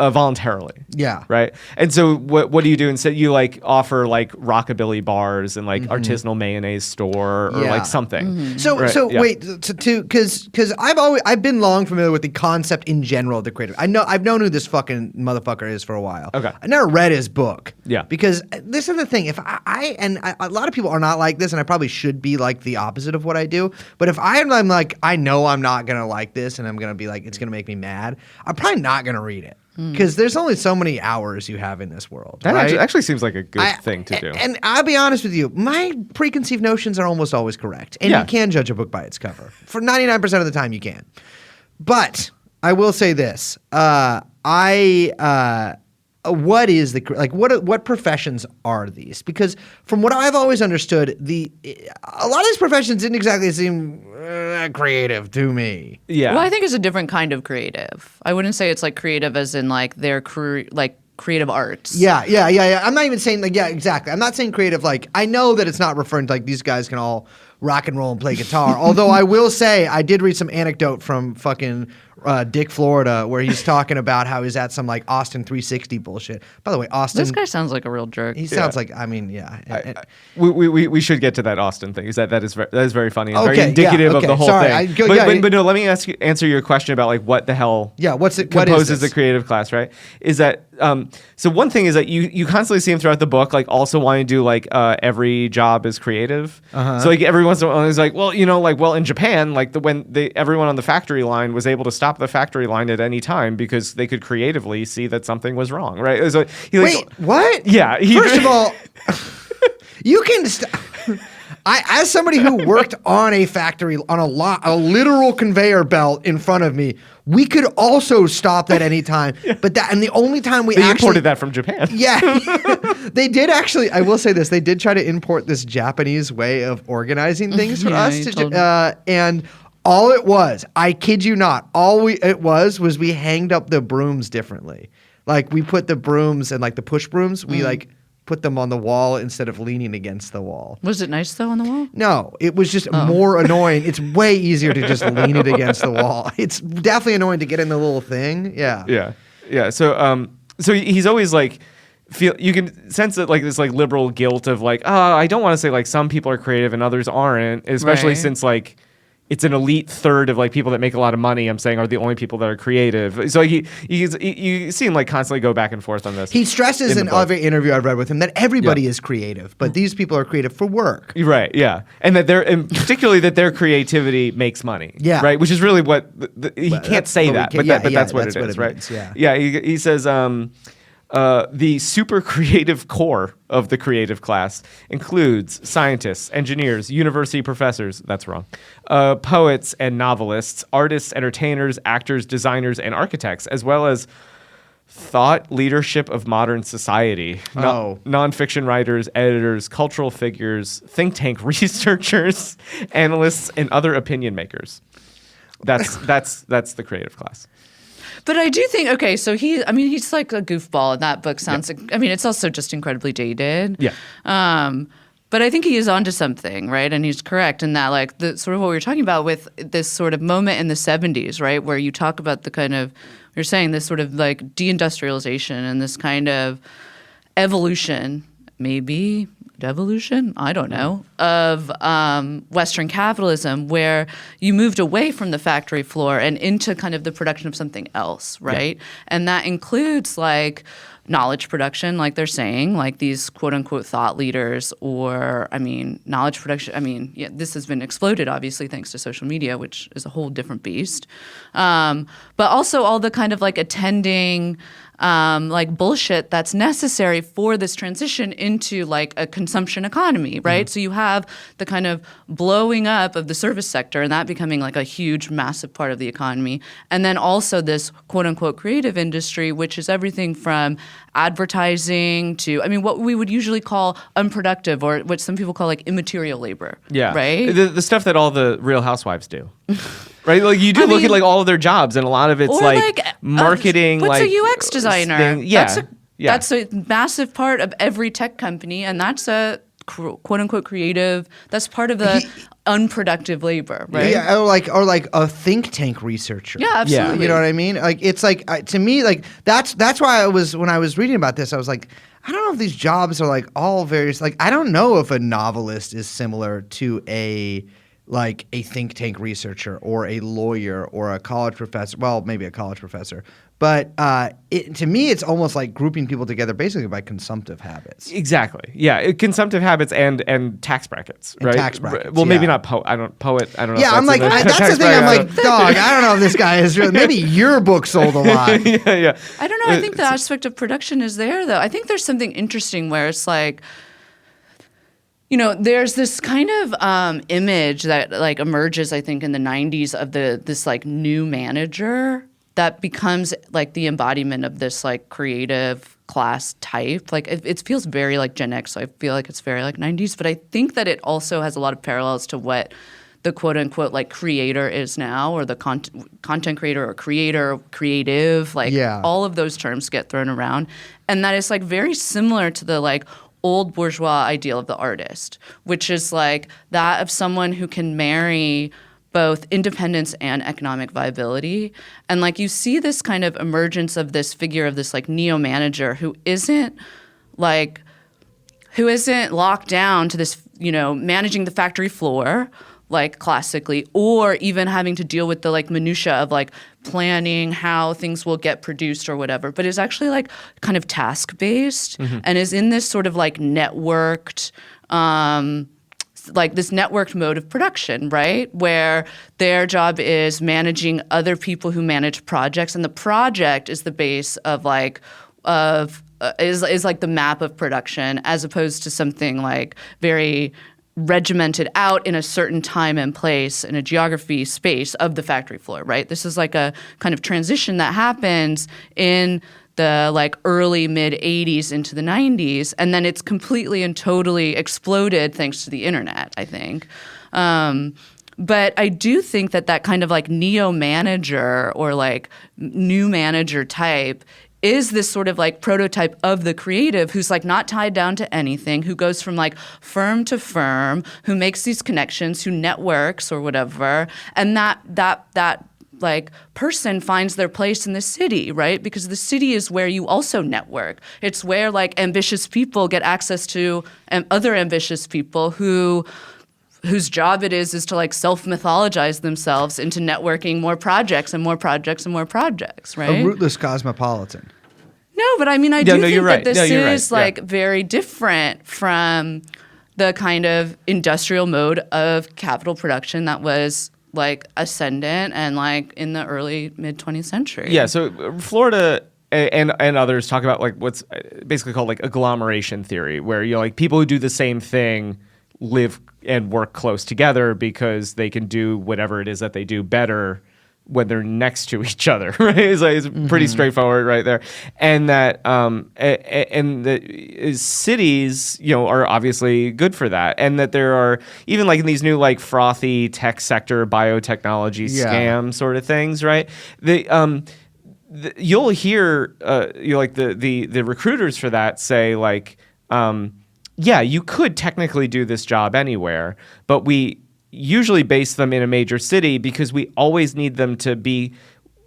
voluntarily. Yeah. Right. And so what do you do instead? You like offer like rockabilly bars and like artisanal mayonnaise store or Yeah. like something. So Right, yeah. wait, because I've been long familiar with the concept in general of the creative. I've known who this fucking motherfucker is for a while. Okay. I never read his book. Yeah. Because this is the thing. If a lot of people are not like this, and I probably should be like the opposite of what I do. But if I'm like, I know I'm not gonna like this, and I'm gonna be like, it's gonna make me mad, I'm probably not gonna read it. Because there's only so many hours you have in this world. That right? actually seems like a good thing to do. And I'll be honest with you, my preconceived notions are almost always correct. And Yeah. you can judge a book by its cover. For 99% of the time, you can. But I will say this. What is what professions are these? Because from what I've always understood, a lot of these professions didn't exactly seem creative to me. Yeah. Well, I think it's a different kind of creative. I wouldn't say it's like creative as in like their like creative arts. Yeah. I'm not even saying like, yeah, exactly. I'm not saying creative. Like, I know that it's not referring to like these guys can all rock and roll and play guitar. Although I will say I did read some anecdote from fucking Dick Florida where he's talking about how he's at some like Austin 360 bullshit. By the way, Austin. This guy sounds like a real jerk. He sounds like, I mean, yeah. We should get to that Austin thing. That is very funny and Okay, very indicative yeah, of the okay, whole sorry, thing. But no, let me answer your question about like what the hell what is composes this? the creative class, right? Is that so one thing is that you constantly see him throughout the book like also wanting to do like every job is creative. So like every once in a while he's like, well, in Japan, like everyone on the factory line was able to stop the factory line at any time because they could creatively see that something was wrong, right? So Wait, what? Yeah. First of all, you can. As somebody who worked on a factory on a literal conveyor belt in front of me, we could also stop at any time. But the only time we they actually imported that from Japan. Yeah, they did actually. I will say this: they did try to import this Japanese way of organizing things for Yeah, us. you told me. And all it was, I kid you not, it was we hanged up the brooms differently. Like we put the brooms and like the push brooms, we like put them on the wall instead of leaning against the wall. Was it nice though on the wall? No, it was just more annoying. It's way easier to just lean it against the wall. It's definitely annoying to get in the little thing. Yeah. Yeah. So he's always like you can sense that like this like liberal guilt of like, I don't want to say like some people are creative and others aren't, especially Right. since like it's an elite third of like people that make a lot of money. I'm saying are the only people that are creative. So you see him like constantly go back and forth on this. He stresses in the in book. every interview I've read with him that everybody is creative, but these people are creative for work. Right, yeah, and particularly that their creativity makes money. Yeah. right, which is really what he Well, can't say but we that, can- but yeah, that's what that's it what is, it right? means, yeah. yeah. He says the super creative core of the creative class includes scientists, engineers, university professors. That's wrong. Poets and novelists, artists, entertainers, actors, designers, and architects, as well as thought leadership of modern society. Nonfiction writers, editors, cultural figures, think tank researchers, analysts, and other opinion makers. That's the creative class. But I do think, okay, so he's like a goofball, and that book sounds like, it's also just incredibly dated. Yeah. But I think he is onto something, right? And he's correct in that, like, the sort of what we were talking about with this sort of moment in the 70s, right, where you talk about the kind of, you're saying this sort of like deindustrialization and this kind of evolution, maybe, devolution, I don't know, of Western capitalism, where you moved away from the factory floor and into kind of the production of something else, right? And that includes like knowledge production, like they're saying, like these quote unquote thought leaders, or knowledge production. This has been exploded, obviously, thanks to social media, which is a whole different beast. But also all the kind of like attending like bullshit that's necessary for this transition into like a consumption economy, right? So you have the kind of blowing up of the service sector and that becoming like a huge, massive part of the economy. And then also this quote unquote creative industry, which is everything from advertising to, what we would usually call unproductive, or what some people call like immaterial labor. Yeah. Right? The stuff that all the Real Housewives do. Right, like you do look at like all of their jobs, and a lot of it's like marketing. What's like a UX designer? That's a massive part of every tech company, and that's a quote unquote creative. That's part of the unproductive labor, right? Yeah, or like a think tank researcher. Yeah, absolutely. You know what I mean? Like it's like to me, like that's why when I was reading about this, I was like, I don't know if these jobs are like all various. Like I don't know if a novelist is similar to a think tank researcher or a lawyer or a college professor. Well, maybe a college professor. But to me, it's almost like grouping people together basically by consumptive habits. Exactly. Yeah, consumptive habits and tax brackets, right? Tax brackets. Well, maybe not I don't know. Yeah, if I'm like that's the thing. I'm like, dog. I don't know if this guy is really. Maybe your book sold a lot. yeah. I don't know. I think the aspect of production is there, though. I think there's something interesting where it's like, there's this kind of image that like emerges, I think, in the 90s of this like new manager that becomes like the embodiment of this like creative class type. Like it feels very like Gen X, so I feel like it's very like 90s, but I think that it also has a lot of parallels to what the quote unquote like creator is now, or the content creator or creative, like all of those terms get thrown around. And that is like very similar to the like old bourgeois ideal of the artist, which is like that of someone who can marry both independence and economic viability. And like you see this kind of emergence of this figure of this like Neomanager who isn't locked down to this, managing the factory floor, like classically, or even having to deal with the like minutia of like planning how things will get produced or whatever, but is actually like kind of task-based and is in this sort of like networked, like this networked mode of production, right? Where their job is managing other people who manage projects, and the project is the base of like is like the map of production, as opposed to something like very regimented out in a certain time and place in a geography space of the factory floor, right? This is like a kind of transition that happens in the like early mid 80s into the 90s, and then it's completely and totally exploded thanks to the internet, I think. But I do think that kind of like neo-manager or like new manager type is this sort of like prototype of the creative who's like not tied down to anything, who goes from like firm to firm, who makes these connections, who networks or whatever, and that like person finds their place in the city, right? Because the city is where you also network. It's where like ambitious people get access to other ambitious people whose job it is to like self-mythologize themselves into networking more projects and more projects and more projects, right? A rootless cosmopolitan. No, but I do think that this is right. very different from the kind of industrial mode of capital production that was like ascendant and like in the early mid 20th century. Yeah, so Florida and others talk about like what's basically called like agglomeration theory, where like people who do the same thing live and work close together because they can do whatever it is that they do better when they're next to each other, right? It's pretty straightforward right there. And that and the cities, are obviously good for that. And that there are, even like in these new like frothy tech sector biotechnology scam sort of things, right? You'll hear like the recruiters for that say like, yeah, you could technically do this job anywhere, but we usually base them in a major city because we always need them to be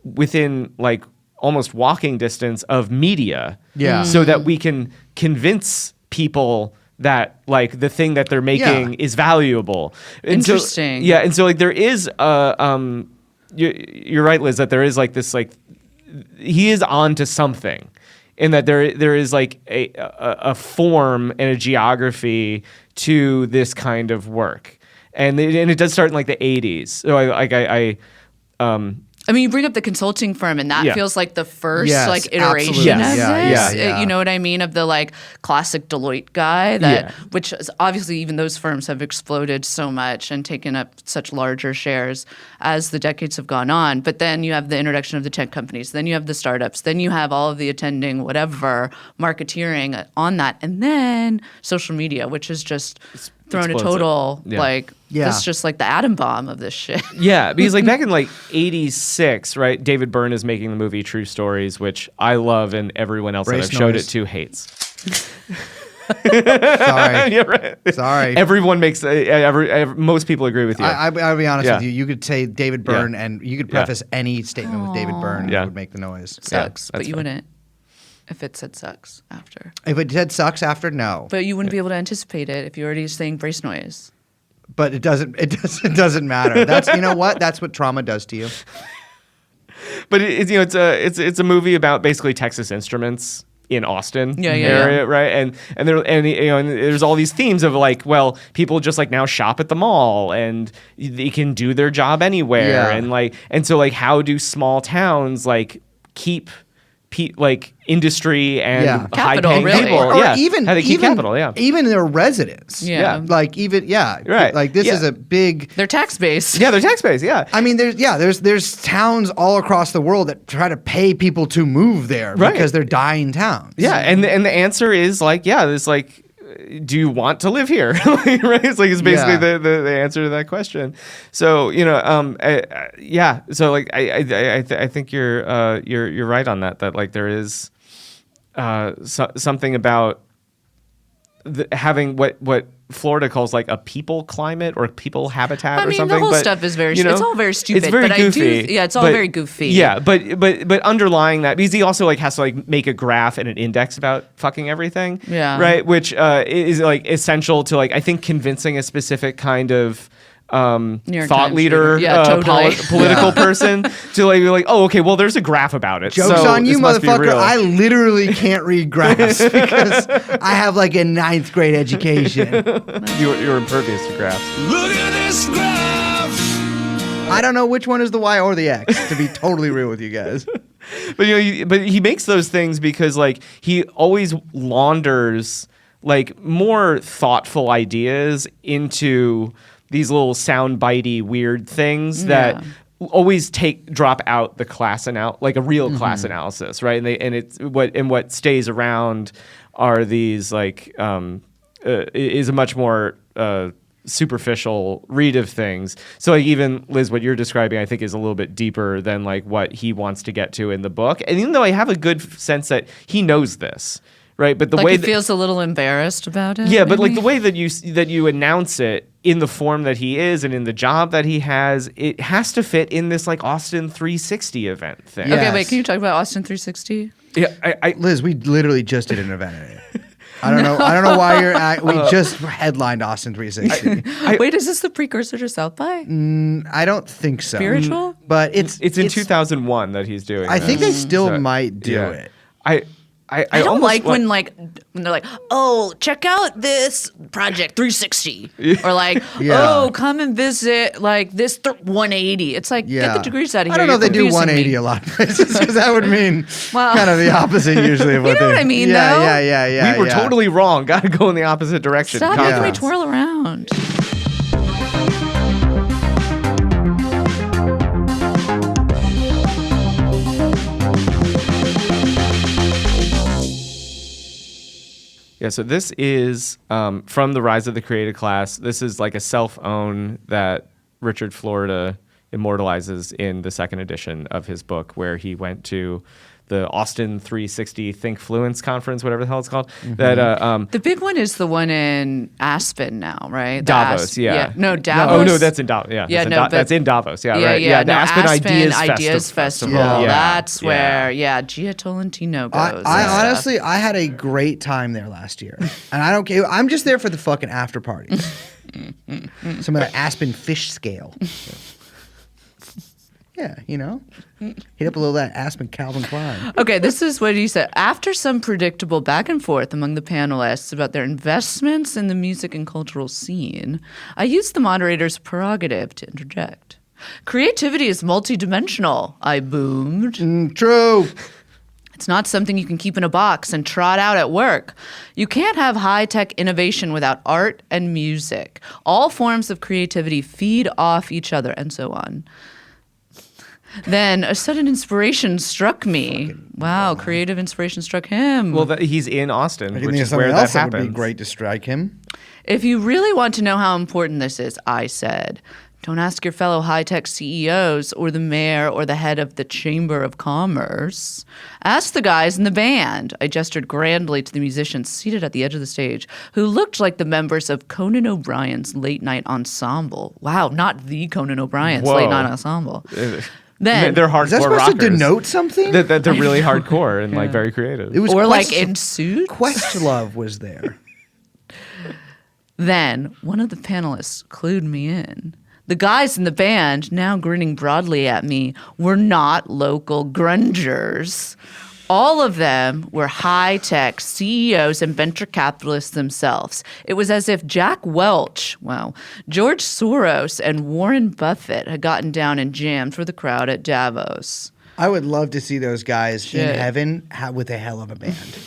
within like almost walking distance of media, Yeah. so that we can convince people that like the thing that they're making is valuable. And Interesting. So, and so like there is you're right, Liz, that there is like this like he is onto something, in that there is like a form and a geography to this kind of work, and it does start in like the 80s. So I mean, you bring up the consulting firm, and that Yeah. feels like the first Yes, like iteration absolutely. of Yeah, this. yeah. You know what I mean? Of the like classic Deloitte guy that, Yeah. which is obviously even those firms have exploded so much and taken up such larger shares as the decades have gone on. But then you have the introduction of the tech companies, then you have the startups, then you have all of the attending whatever marketeering on that, and then social media, which is just thrown a explodes it. total Yeah. like Yeah. this is just like the atom bomb of this shit. Yeah, because like back in like 86, right? David Byrne is making the movie True Stories, which I love and everyone else that Race I've showed noise. it to hates. Sorry. Yeah, right. Sorry. Everyone makes most people agree with you. I'll be honest Yeah. with you. You could say David Byrne, and you could Yeah. preface any statement with David Byrne, and Yeah. it would make the noise. Sucks, but that's you fine. wouldn't if it said sucks after. If it said sucks after, no. But you wouldn't be able to anticipate it if you're already saying brace noise. But it doesn't matter. That's you know what? That's what trauma does to you. But it's a movie about basically Texas Instruments in Austin area, right? And there's all these themes of like, well, people just like now shop at the mall and they can do their job anywhere, Yeah. and so like how do small towns like keep like industry and Yeah. Capital, high-paying really. people, Or how they keep capital, even their residents. Yeah. Like even Right. Like this Yeah. is a big. Their tax base. yeah, their tax base, yeah. I mean, there's towns all across the world that try to pay people to move there Right. because they're dying towns. Yeah, and the answer is like, it's like, do you want to live here? Right? It's like it's basically Yeah. the answer to that question. So So like I think you're right on that. That like there is something about having what Florida calls like a people climate or people habitat I or mean, something. the whole but, stuff is very. you know, It's all very stupid. It's very but goofy. I do. Yeah, it's all but- very goofy. Yeah, but underlying that, because he also like has to like make a graph and an index about fucking everything. Yeah. Right. Which is like essential to like I think convincing a specific kind of York thought Times leader, reader. Yeah, totally. political person to like be like, oh, okay, well, there's a graph about it. Joke's so on you, this must be motherfucker. real. I literally can't read graphs because I have like a 9th grade education. You're impervious to graphs. Look at this graph. I don't know which one is the Y or the X, to be totally real with you guys. But but he makes those things because like he always launders like more thoughtful ideas into these little soundbitey weird things that always drop out the class like a real class analysis, right? And what stays around are these like is a much more superficial read of things. So like even Liz, what you're describing, I think is a little bit deeper than like what he wants to get to in the book. And even though I have a good sense that he knows this, right? But the Like way he feels a little embarrassed about it. yeah, but like maybe? the way that you announce it in the form that he is and in the job that he has, it has to fit in this like Austin 360 event thing. Yeah. Okay, Yes. wait. Can you talk about Austin 360? Yeah, Liz, we literally just did an event in it. I don't know why we just headlined Austin 360. Wait, is this the precursor to South by? I don't think so. Spiritual? But it's in 2001 that he's doing. I think this. they still So, might do yeah. it. I don't almost like when they're like, oh, check out this project 360, or like, Yeah. oh, come and visit like this 180. It's like get the degrees out of here. I don't know if You're they do confusing 180 me. a lot of places because that would mean Well- kind of the opposite usually of what You know what I mean, Yeah, though? yeah. we were totally wrong. Got to go in the opposite direction. Stop Yeah. making me Conference. twirl around. Yeah, so this is from The Rise of the Created Class. This is like a self-own that Richard Florida immortalizes in the second edition of his book, where he went to the Austin 360 Think Fluence conference, whatever the hell it's called. Mm-hmm. That The big one is the one in Aspen now, right? The Davos, yeah. No, Davos. Oh no, that's in Davos. Yeah, Yeah, that's, no, but- that's in Davos. Yeah, Yeah, right. yeah. the No, Aspen Ideas Festival. Yeah. That's where, Gia Tolentino goes. I and stuff. honestly, I had a great time there last year, and I don't care. I'm just there for the fucking after parties. Some of the Aspen fish scale. Yeah, you know, hit up a little of that Aspen Calvin Klein. Okay, this is what he said. After some predictable back and forth among the panelists about their investments in the music and cultural scene, I used the moderator's prerogative to interject. Creativity is multidimensional, I boomed. True. It's not something you can keep in a box and trot out at work. You can't have high-tech innovation without art and music. All forms of creativity feed off each other, and so on. Then a sudden inspiration struck me. Wow, creative inspiration struck him. Well, he's in Austin, I can which think of is something where else that that would happens. be great to strike him. If you really want to know how important this is, I said, don't ask your fellow high-tech CEOs or the mayor or the head of the Chamber of Commerce. Ask the guys in the band. I gestured grandly to the musicians seated at the edge of the stage, who looked like the members of Conan O'Brien's late-night ensemble. Wow, not the Conan O'Brien's Whoa. late-night ensemble. Then, They're hardcore Is that supposed rockers. to denote something? They're really hardcore and like very creative. It was or like Quest- in suits. Questlove was there. Then one of the panelists clued me in. The guys in the band, now grinning broadly at me, were not local grungers. All of them were high-tech CEOs and venture capitalists themselves. It was as if Jack Welch, George Soros, and Warren Buffett had gotten down and jammed for the crowd at Davos. I would love to see those guys Shit. in heaven with a hell of a band.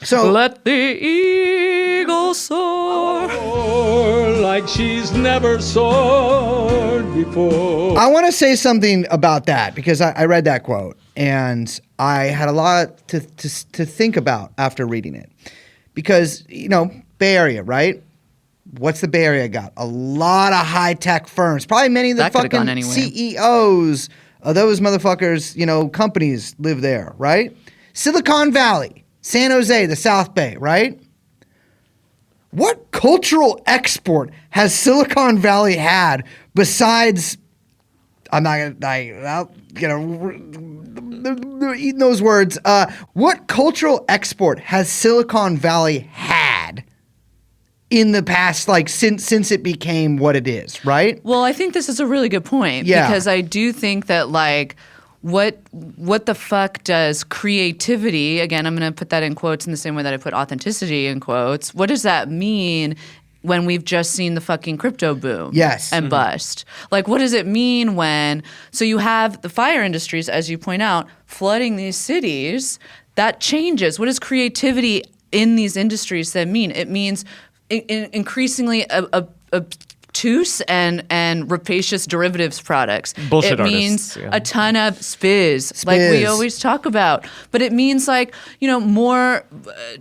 So Let the eagle soar. Like she's never soared before. I want to say something about that because I read that quote and I had a lot to think about after reading it. Because, you know, Bay Area, right? What's the Bay Area got? A lot of high-tech firms. Probably many of the That could've fucking gone anywhere. CEOs of those motherfuckers, you know, companies live there, right? Silicon Valley, San Jose, the South Bay, right? What cultural export has Silicon Valley had besides? I'm not gonna eating those words. What cultural export has Silicon Valley had in the past, like since it became what it is, right? Well, I think this is a really good point Yeah. because I do think that like what the fuck does creativity, again, I'm going to put that in quotes in the same way that I put authenticity in quotes. What does that mean when we've just seen the fucking crypto boom Yes. and bust? Like, what does it mean when, so you have the fire industries, as you point out, flooding these cities, that changes. What does creativity in these industries then mean? It means increasingly obtuse and rapacious derivatives products. Bullshit it means artists, yeah. a ton of spiz, like we Spiz. always talk about. But it means like, you know, more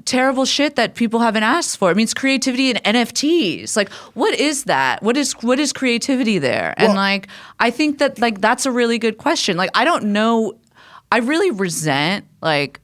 terrible shit that people haven't asked for. It means creativity in NFTs. Like, what is that? What is creativity there? And Well- like, I think that like that's a really good question. Like, I don't know. I really resent like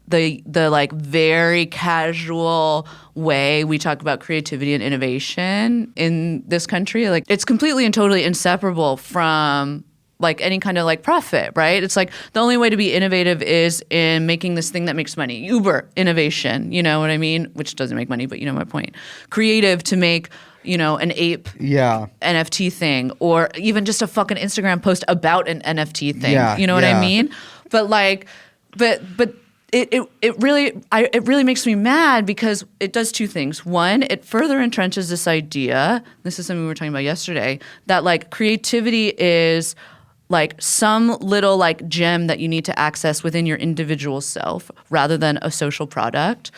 the like very casual way we talk about creativity and innovation in this country. Like, it's completely and totally inseparable from like any kind of like profit, right? It's like the only way to be innovative is in making this thing that makes money. Uber innovation, you know what I mean? Which doesn't make money, but you know my point. Creative to make, you know, an ape Yeah. NFT thing, or even just a fucking Instagram post about an NFT thing. Yeah, You know what yeah. I mean? But like, but it really makes me mad because it does two things. One, it further entrenches this idea. This is something we were talking about yesterday, that like creativity is like some little like gem that you need to access within your individual self rather than a social product.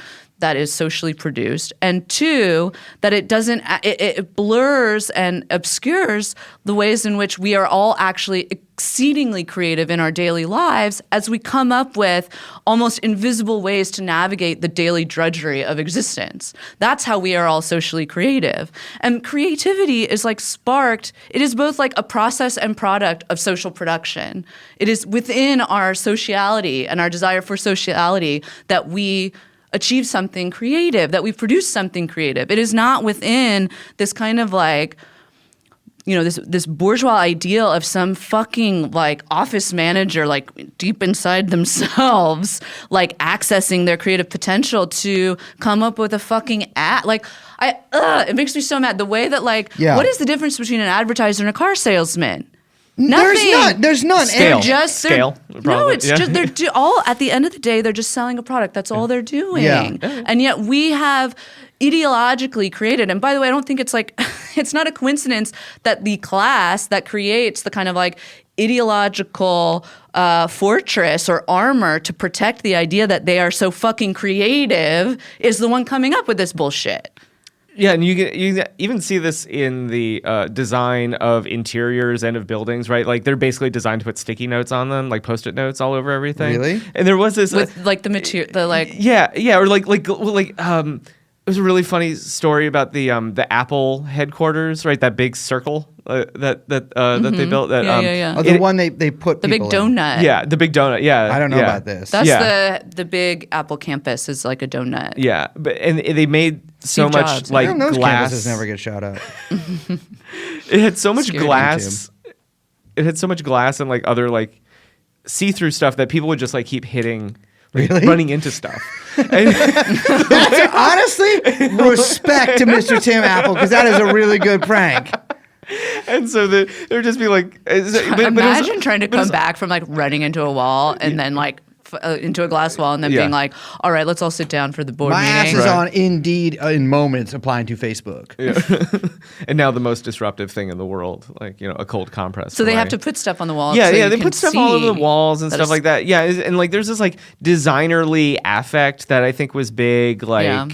that is socially produced, and two, that it blurs and obscures the ways in which we are all actually exceedingly creative in our daily lives as we come up with almost invisible ways to navigate the daily drudgery of existence. That's how we are all socially creative. And creativity is like sparked, it is both like a process and product of social production. It is within our sociality and our desire for sociality that we achieve something creative, that we produce something creative. It is not within this kind of like, you know, this bourgeois ideal of some fucking like office manager like deep inside themselves, like accessing their creative potential to come up with a fucking ad. Like it makes me so mad. The way that like, what is the difference between an advertiser and a car salesman? Nothing. There's none. Scale. Scale. No, Probably. it's just they're all at the end of the day they're just selling a product. That's all they're doing. Yeah. And yet we have ideologically created. And by the way, I don't think it's like it's not a coincidence that the class that creates the kind of like ideological fortress or armor to protect the idea that they are so fucking creative is the one coming up with this bullshit. Yeah, and you even see this in the design of interiors and of buildings, right? Like they're basically designed to put sticky notes on them, like Post-it notes all over everything. Really? And there was this With like the material, the like. yeah, or like it was a really funny story about the Apple headquarters, right? That big circle that they built. That, Yeah. Oh, the one they put The big people in. donut. Yeah, the big donut. Yeah, I don't know yeah. about this. That's Yeah. the big Apple campus is like a donut. Yeah, and they made so Steve much Jobs. How like come those glass. campuses never get shot up? It had so much Scary. glass. It had so much glass and like other like see-through stuff that people would just like keep hitting, like, Really? running into stuff. And Honestly, respect to Mr. Tim Apple because that is a really good prank. and so there would just be like, Imagine trying to come back from like running into a wall and then like into a glass wall and then Yeah. being like, all right, let's all sit down for the board My ass meeting. is on Indeed in moments applying to Facebook. and now the most disruptive thing in the world, like a cold compress. So they away. have to put stuff on the wall. Yeah, so yeah, you they can put stuff all over the see walls and that stuff it's- like that. Yeah, and like there's this like designerly affect that I think was big, like Yeah.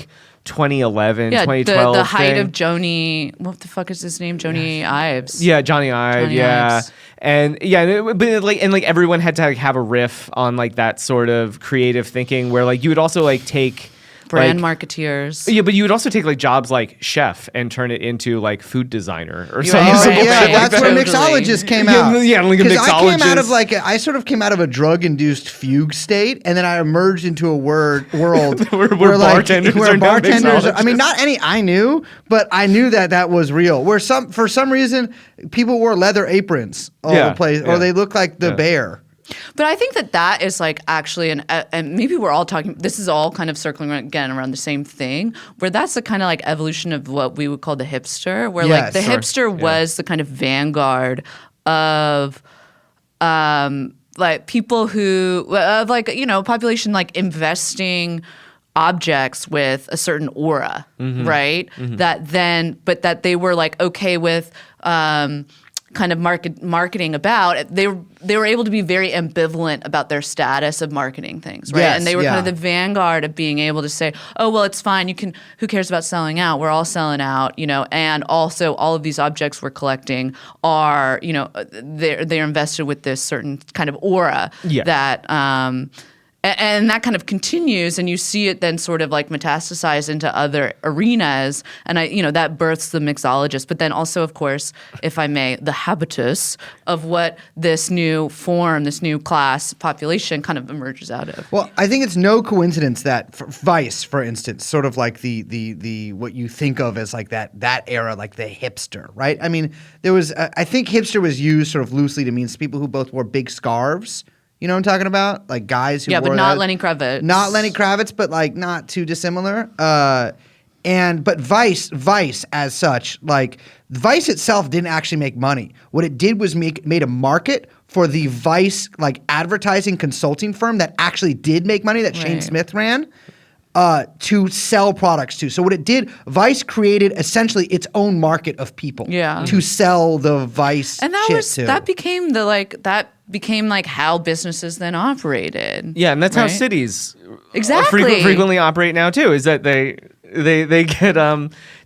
2011, Yeah, 2012. the height thing. of Joni. What the fuck is his name? Joni Ives. Yeah, Johnny Ive. Johnny Yeah, Ives. and yeah, but like everyone had to like, have a riff on like that sort of creative thinking, where like you would also like take Brand like, marketeers. Yeah, but you would also take like jobs like chef and turn it into like food designer or You're something. right, Oh, right, yeah, right. that's where Totally. mixologists came Yeah, out. yeah, like a 'Cause I came out of mixologist. like I sort of came out of a drug-induced fugue state, and then I emerged into a world Where like, bartenders where are now bartenders. I mean, mixologists. not any I knew, but I knew that was real. Where for some reason people wore leather aprons all Yeah, the place, yeah. or they look like the Yeah. bear. But I think that is like actually and maybe we're all talking. This is all kind of circling again around the same thing. Where that's the kind of like evolution of what we would call the hipster. Where like Yes, the sure. hipster was the kind of vanguard of like people who of like population like investing objects with a certain aura, right? That then, but that they were like okay with. Kind of marketing about they were able to be very ambivalent about their status of marketing things, right? Yes, and they were kind of yeah. the vanguard of being able to say, oh well, it's fine. Who cares about selling out? We're all selling out, And also, all of these objects we're collecting are, they're invested with this certain kind of aura Yeah. that. And that kind of continues, and you see it then sort of like metastasize into other arenas, and that births the mixologist. But then also, of course, if I may, the habitus of what this new form, this new class population kind of emerges out of. Well, I think it's no coincidence that Vice, for instance, sort of like the what you think of as like that era, like the hipster, right? I mean, there was I think hipster was used sort of loosely to mean people who both wore big scarves. You know what I'm talking about? Like guys who Yeah, wore but not that. Lenny Kravitz. Not Lenny Kravitz, but like not too dissimilar. But Vice as such, like Vice itself didn't actually make money. What it did was made a market for the Vice like advertising consulting firm that actually did make money that Shane Right. Smith ran. To sell products to. So what it did, Vice created essentially its own market of people Yeah. to sell the Vice And shit to. that became the like that became like how businesses then operated. Yeah, and that's how right? cities Exactly. frequently operate now too. Is that they get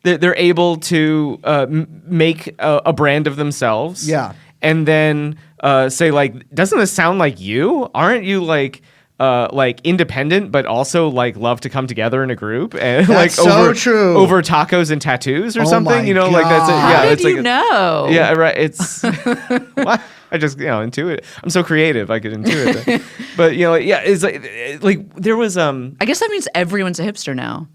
they're able to make a brand of themselves. Yeah. And then say like, doesn't this sound like you? Aren't you like independent, but also like love to come together in a group and That's like so true. over tacos and tattoos or Oh something? my You know, like that's it. God. Yeah, How did it's you like know? Yeah, right. It's I just intuit. I'm so creative. I could intuit it. But yeah, it's like there was I guess that means everyone's a hipster now.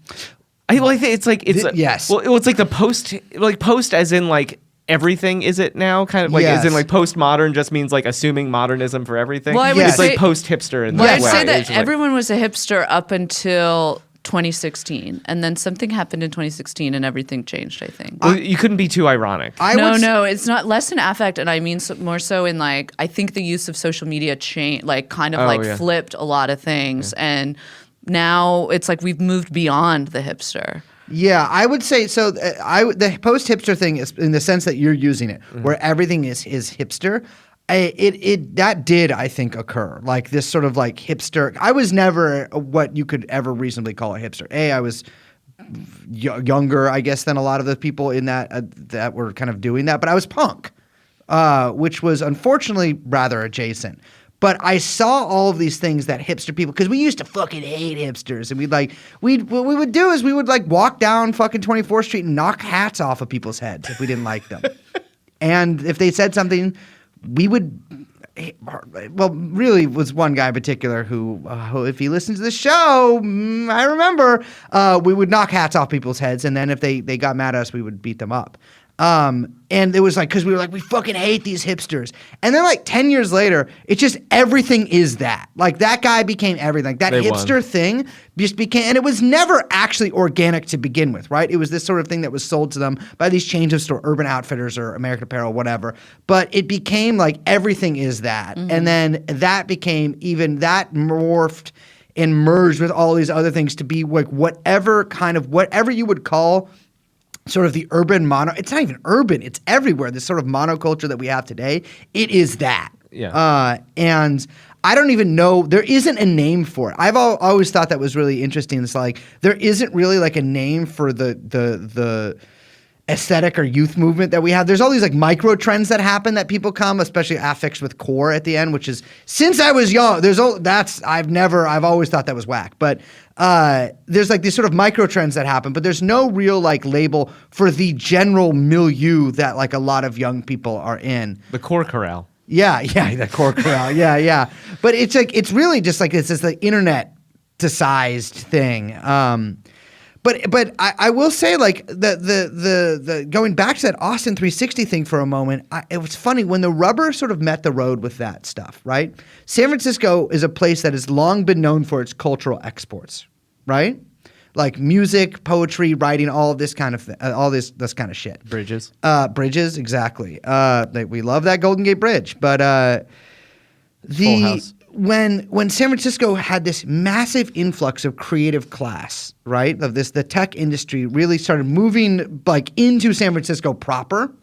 I think it's like yes. Well, it's like the post as in like everything is it now kind of like as in Yes. like postmodern just means like assuming modernism for everything. Well, I would Yes. It's say, like post hipster in well, that I'd way. say that It's like- everyone was a hipster up until 2016, and then something happened in 2016, and everything changed. I think. Well, you couldn't be too ironic. No, it's not less in affect, and I mean more so in like I think the use of social media kind of yeah. flipped a lot of things, and now it's like we've moved beyond the hipster. Yeah, I would say so. The post hipster thing is in the sense that you're using it, where everything is hipster. That did, I think, occur. Like this sort of like hipster. I was never what you could ever reasonably call a hipster. I was younger, I guess, than a lot of the people in that were kind of doing that. But I was punk, which was unfortunately rather adjacent. But I saw all of these things that hipster people, because we used to fucking hate hipsters, and what we would do is we would like walk down fucking 24th Street and knock hats off of people's heads if we didn't like them. And if they said something, we would. Well, really was one guy in particular who, if he listens to the show, I remember, we would knock hats off people's heads, and then if they got mad at us, we would beat them up. And it was like, because we were like, we fucking hate these hipsters. And then like 10 years later, it's just everything is that. Like that guy became everything. Like that They hipster won. thing just became, and it was never actually organic to begin with, right? It was this sort of thing that was sold to them by these chains of store, Urban Outfitters or American Apparel, whatever. But it became like everything is that. And then that became that morphed and merged with all these other things to be like whatever you would call sort of the urban it's not even urban, it's everywhere. This sort of monoculture that we have today, it is that. Yeah. And I don't even know, there isn't a name for it. I've always thought that was really interesting. It's like, there isn't really like a name for the aesthetic or youth movement that we have. There's all these like micro trends that happen that people come, especially affixed with core at the end, which is, since I was young, I've always thought that was whack. But there's like these sort of micro trends that happen, but there's no real like label for the general milieu that like a lot of young people are in. The core corral. Yeah, the core corral. Yeah. But it's like, it's really just like, it's just the internet-sized thing. But I will say, like, the going back to that Austin 360 thing for a moment, it was funny when the rubber sort of met the road with that stuff, right? San Francisco is a place that has long been known for its cultural exports, right? Like music, poetry, writing, all of this kind of all this kind of shit. Bridges. Bridges, exactly. We love that Golden Gate Bridge, but Full House. When San Francisco had this massive influx of creative class, right? The tech industry really started moving like into San Francisco proper.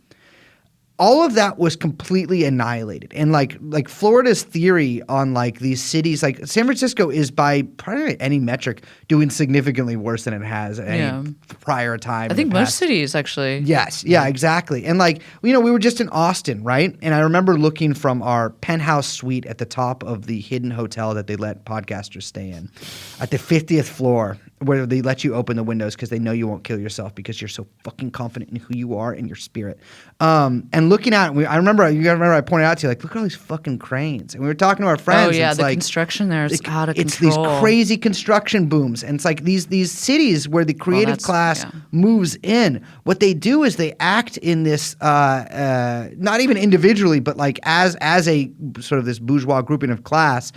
All of that was completely annihilated. And like Florida's theory on like these cities, like San Francisco is by probably any metric doing significantly worse than it has any prior time. I think in the most past. cities actually. Yes, yeah, exactly. And like, we were just in Austin, right? And I remember looking from our penthouse suite at the top of the hidden hotel that they let podcasters stay in at the 50th floor, where they let you open the windows because they know you won't kill yourself because you're so fucking confident in who you are and your spirit. And looking out, I remember I pointed out to you, like, look at all these fucking cranes. And we were talking to our friends. Oh yeah, it's the like, construction there is out of it's control. these crazy construction booms, and it's like these cities where the creative that's- class yeah. moves in. What they do is they act in this not even individually, but like as a sort of this bourgeois grouping of class,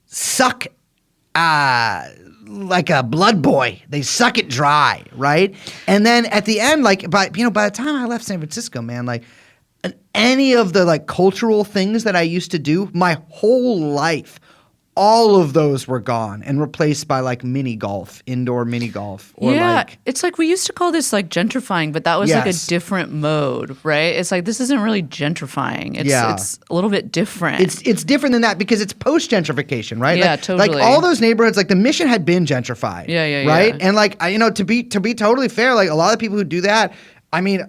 suck like a blood boy. They suck it dry, right? And then at the end, like by the time I left San Francisco, man, like any of the like cultural things that I used to do my whole life all of those were gone and replaced by like indoor mini golf. Or like, it's like we used to call this like gentrifying, but that was like a Yes. different mode, right? It's like this isn't really gentrifying. It's a little bit different. it's different than that because it's post gentrification, right? Yeah, like, totally. Like all those neighborhoods, like the Mission had been gentrified. Yeah, right. yeah. And like to be totally fair, like a lot of people who do that. I mean,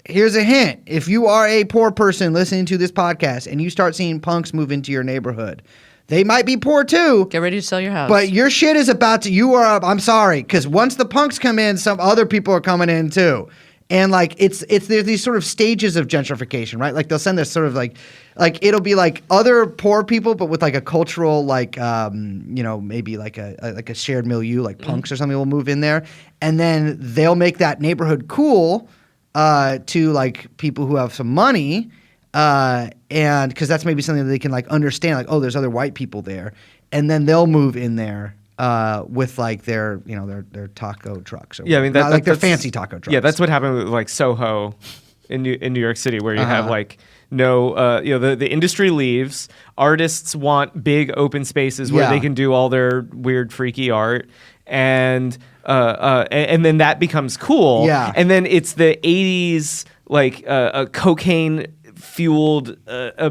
here's a hint: if you are a poor person listening to this podcast and you start seeing punks move into your neighborhood, they might be poor too. Get ready to sell your house. But your shit is about to. I'm sorry, because once the punks come in, some other people are coming in too. And like there's these sort of stages of gentrification, right? Like they'll send this sort of like it'll be like other poor people, but with like a cultural like maybe like a shared milieu, like punks or something will move in there, and then they'll make that neighborhood cool to like people who have some money. And because that's maybe something that they can like understand, like, oh, there's other white people there, and then they'll move in there with like their taco trucks. Or Yeah, I mean, not like their that's fancy taco trucks. Yeah, that's what happened with like Soho in New York City, where you have like no, the industry leaves. Artists want big open spaces where they can do all their weird, freaky art, and then that becomes cool. Yeah. And then it's the '80s like cocaine fueled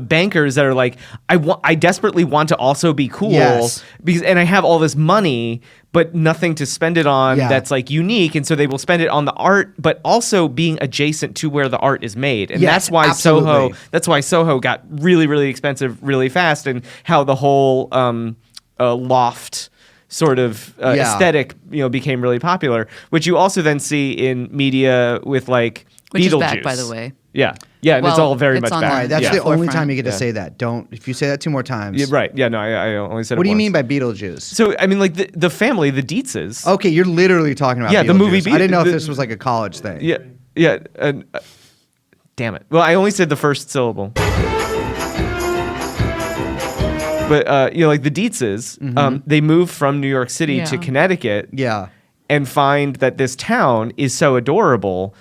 bankers that are like, I desperately want to also be cool, Yes. and I have all this money but nothing to spend it on that's like unique, and so they will spend it on the art but also being adjacent to where the art is made. And Yes, that's why absolutely. Soho got really, really expensive really fast, and how the whole loft sort of aesthetic became really popular, which you also then see in media with like Which is Beetlejuice. back, by the way. Yeah, and it's Well, all very it's much on back. All right, that's Yeah. the only Forefront. time you get to Yeah. say that. Don't if you say that two more times. Yeah, right. Yeah, no, I only said What it do you once. mean by Beetlejuice? So, I mean, like the family, the Dietzes. Okay, you're literally talking about Yeah, the movie Beetlejuice. I didn't know if the- this was like a college thing. Yeah. Damn it. Well, I only said the first syllable. But, like the Dietzes, they moved from New York City to Yeah. Connecticut Yeah. and find that this town is so adorable,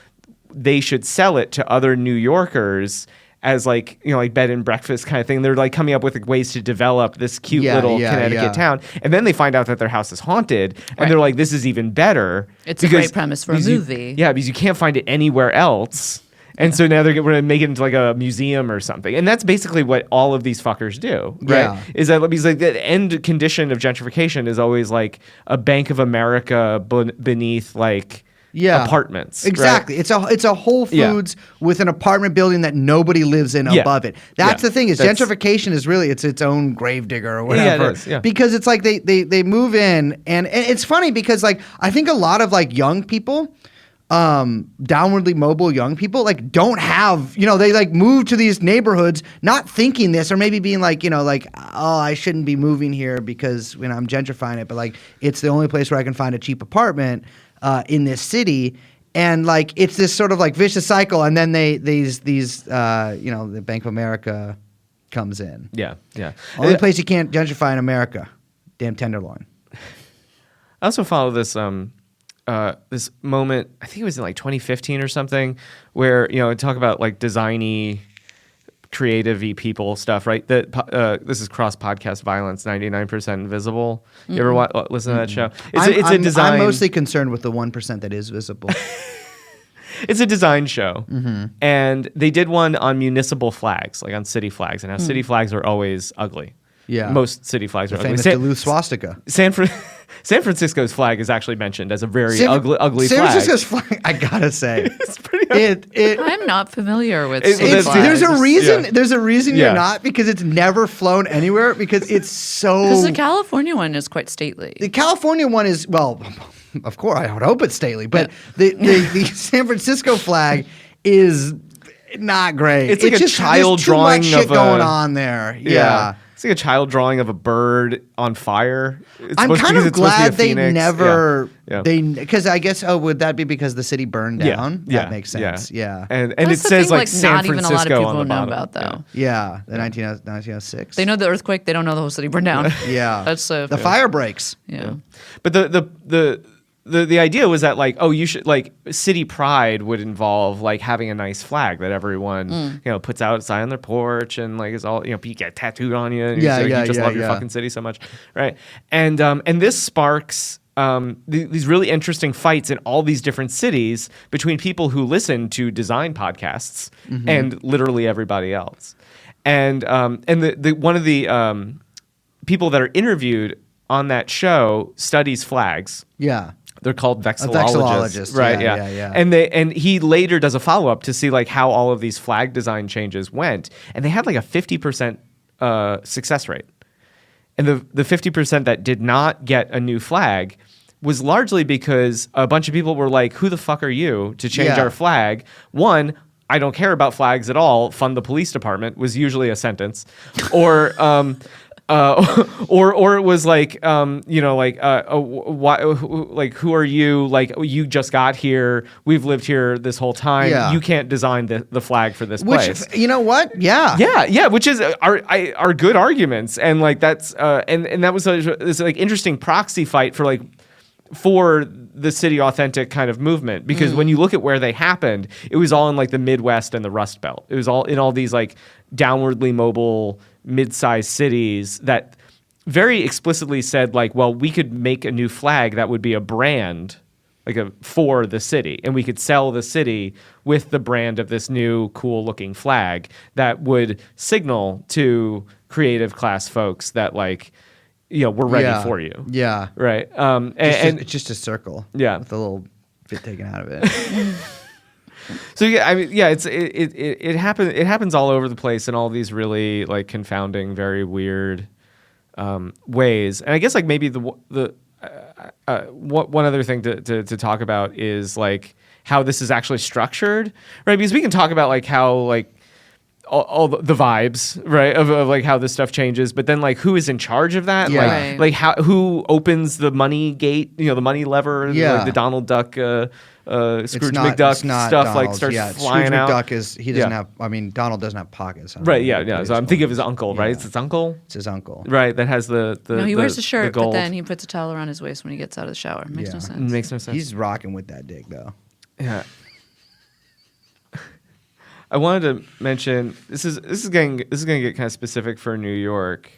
they should sell it to other New Yorkers as like bed and breakfast kind of thing. They're like coming up with like, ways to develop this cute little Connecticut town, and then they find out that their house is haunted, and Right. they're like, "This is even better." It's a great premise for a because you- movie. because you can't find it anywhere else. And so now they're going to make it into like a museum or something. And that's basically what all of these fuckers do, right? Yeah. Is that because like the end condition of gentrification is always like a Bank of America beneath like apartments. Exactly. Right? It's a Whole Foods with an apartment building that nobody lives in above it. That's Yeah. the thing is That's- gentrification is really it's its own gravedigger or whatever. Yeah, it is, yeah. Because it's like they move in and it's funny because like I think a lot of like young people downwardly mobile young people like don't have they like move to these neighborhoods not thinking this or maybe being like oh I shouldn't be moving here because I'm gentrifying it, but like it's the only place where I can find a cheap apartment in this city, and like it's this sort of like vicious cycle, and then the Bank of America comes in. Yeah. Only place you can't gentrify in America, damn Tenderloin. I also follow this this moment, I think it was in like 2015 or something, where talk about like designy, creative-y people stuff, right? This is Cross Podcast Violence, 99% Invisible. You ever listen to that show? It's a design. I'm mostly concerned with the 1% that is visible. It's a design show, and they did one on municipal flags, like on city flags, and how city flags are always ugly. Yeah. Most city flags are ugly. Famous Duluth swastika. San Francisco's flag is actually mentioned as a very ugly San flag. Francisco's flag, I gotta say, It's pretty ugly. I'm not familiar with It's- city it's- flags. There's a reason. Yeah. There's a reason Yeah. you're not, because it's never flown anywhere, because it's so. Because the California one is quite stately. The California one is, well, of course, I would hope it's stately, but the San Francisco flag is not great. It's like a just, child there's too drawing much shit of a- going on there. Yeah. It's like a child drawing of a bird on fire. I'm kind of glad they never Yeah. because I guess would that be because the city burned down? Yeah. That makes sense. Yeah. And That's it the says thing, like San not even a Francisco lot of people on the know bottom. about though. Yeah, the 1906. They know the earthquake. They don't know the whole city burned down. Yeah. That's the fire breaks. yeah. But the the idea was that like, oh, you should like city pride would involve like having a nice flag that everyone puts outside on their porch and like is all you get tattooed on you. And you just love your fucking city so much, right? And this sparks these really interesting fights in all these different cities between people who listen to design podcasts and literally everybody else. And the one of the people that are interviewed on that show studies flags. Yeah. They're called vexillologists. Right, Yeah. And he later does a follow-up to see like how all of these flag design changes went. And they had like a 50% success rate. And the 50% that did not get a new flag was largely because a bunch of people were like, who the fuck are you to change our flag? One, I don't care about flags at all. Fund the police department was usually a sentence. Or or it was like, who are you? Like, you just got here. We've lived here this whole time. Yeah. You can't design the flag for this place. Which, you know what? Yeah. Yeah, which is are good arguments, and like that's and that was this like interesting proxy fight for the city authentic kind of movement, because when you look at where they happened, it was all in like the Midwest and the Rust Belt. It was all in all these like downwardly mobile mid-sized cities that very explicitly said like, well, we could make a new flag that would be a brand for the city, and we could sell the city with the brand of this new cool looking flag that would signal to creative class folks that like, we're ready for you. Yeah. Right. It's just a circle. Yeah. With a little bit taken out of it. So yeah, I mean, yeah, it happens all over the place in all these really like confounding, very weird ways. And I guess like maybe one other thing to talk about is like how this is actually structured, right? Because we can talk about like how like all the vibes, right, of like how this stuff changes, but then like who is in charge of that? Yeah. Like who opens the money gate, the money lever, like the Donald Duck, Scrooge McDuck stuff Donald's. like starts flying Scrooge out. McDuck he doesn't have. I mean, Donald doesn't have pockets. Right. Yeah. So I'm thinking of his uncle, right? It's his uncle. It's his uncle. Right. That has the No, he wears a shirt, but gold. then he puts a towel around his waist when he gets out of the shower. Makes no sense. Makes no sense. He's rocking with that dick though. Yeah. I wanted to mention this is going to get kind of specific for New York,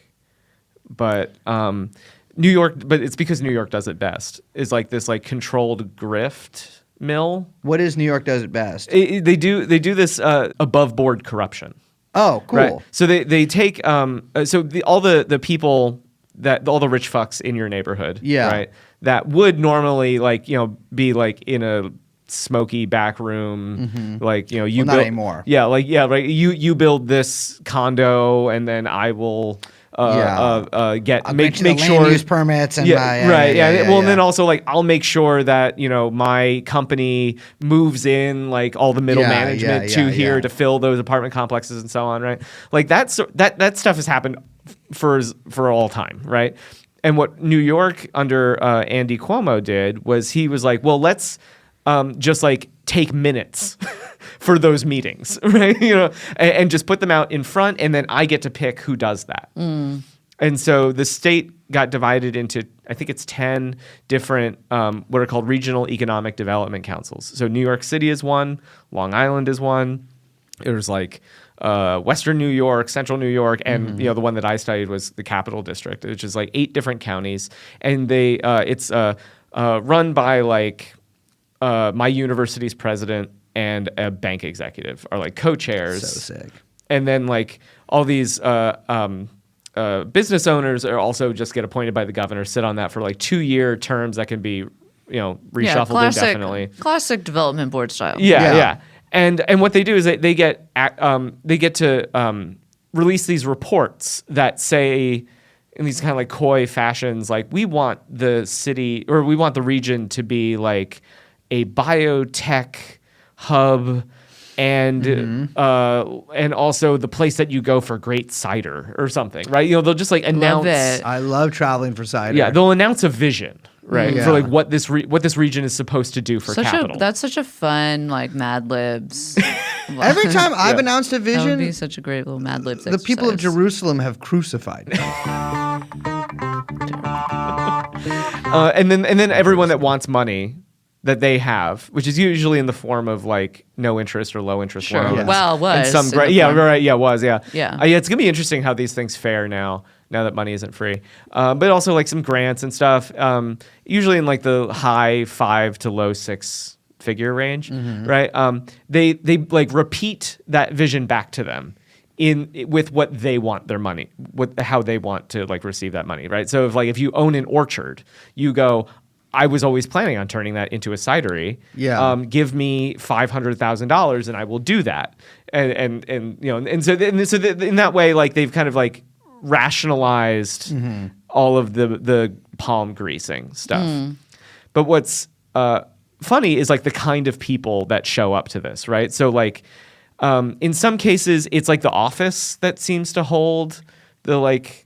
but New York, but it's because New York does it best. Is like this like controlled grift mill. What is New York does it best? They do this above board corruption. Oh, cool. Right. So they take all the people that all the rich fucks in your neighborhood. Yeah. Right. That would normally like be like in a smoky back room, like you not build, anymore. Yeah, like right. You build this condo, and then I will make sure use permits and and then also like I'll make sure that my company moves in like all the middle management here to fill those apartment complexes and so on, right? Like that stuff has happened for all time, right? And what New York under Andy Cuomo did was he was like, well, let's just like take minutes for those meetings, right? And just put them out in front, and then I get to pick who does that. And so the state got divided into, I think it's 10 different what are called regional economic development councils. So New York City is one, Long Island is one. There's like Western New York, Central New York, and the one that I studied was the Capital District, which is like 8 different counties, and it's run by like my university's president and a bank executive are like co-chairs. So sick. And then like all these business owners are also just get appointed by the governor, sit on that for like 2-year terms that can be reshuffled indefinitely. Classic development board style. Yeah. And what they do is they get to release these reports that say in these kind of like coy fashions, like we want the city or we want the region to be like a biotech hub and also the place that you go for great cider or something, right? They'll just like announce. Love it. I love traveling for cider. Yeah, they'll announce a vision, right, Yeah. for like what this region is supposed to do for capital. That's such a fun like Mad Libs. Every time I've announced a That would be vision, such a great little Mad Libs. the people of exercise. Jerusalem have crucified me. And then everyone that wants money that they have, which is usually in the form of like no interest or low interest Sure. loans. Well, was And some in the yeah, form. right. Yeah, was. Yeah. Yeah. Yeah. It's gonna be interesting how these things fare now that money isn't free. But also like some grants and stuff. Usually in like the high 5 to low 6 figure range, right? They like repeat that vision back to them with what they want their money, with how they want to like receive that money, right? So if you own an orchard, you go, I was always planning on turning that into a cidery. Yeah. Give me $500,000 and I will do that. And so in that way, like they've kind of like rationalized all of the palm greasing stuff. But what's funny is like the kind of people that show up to this, right? So like in some cases, it's like the office that seems to hold the like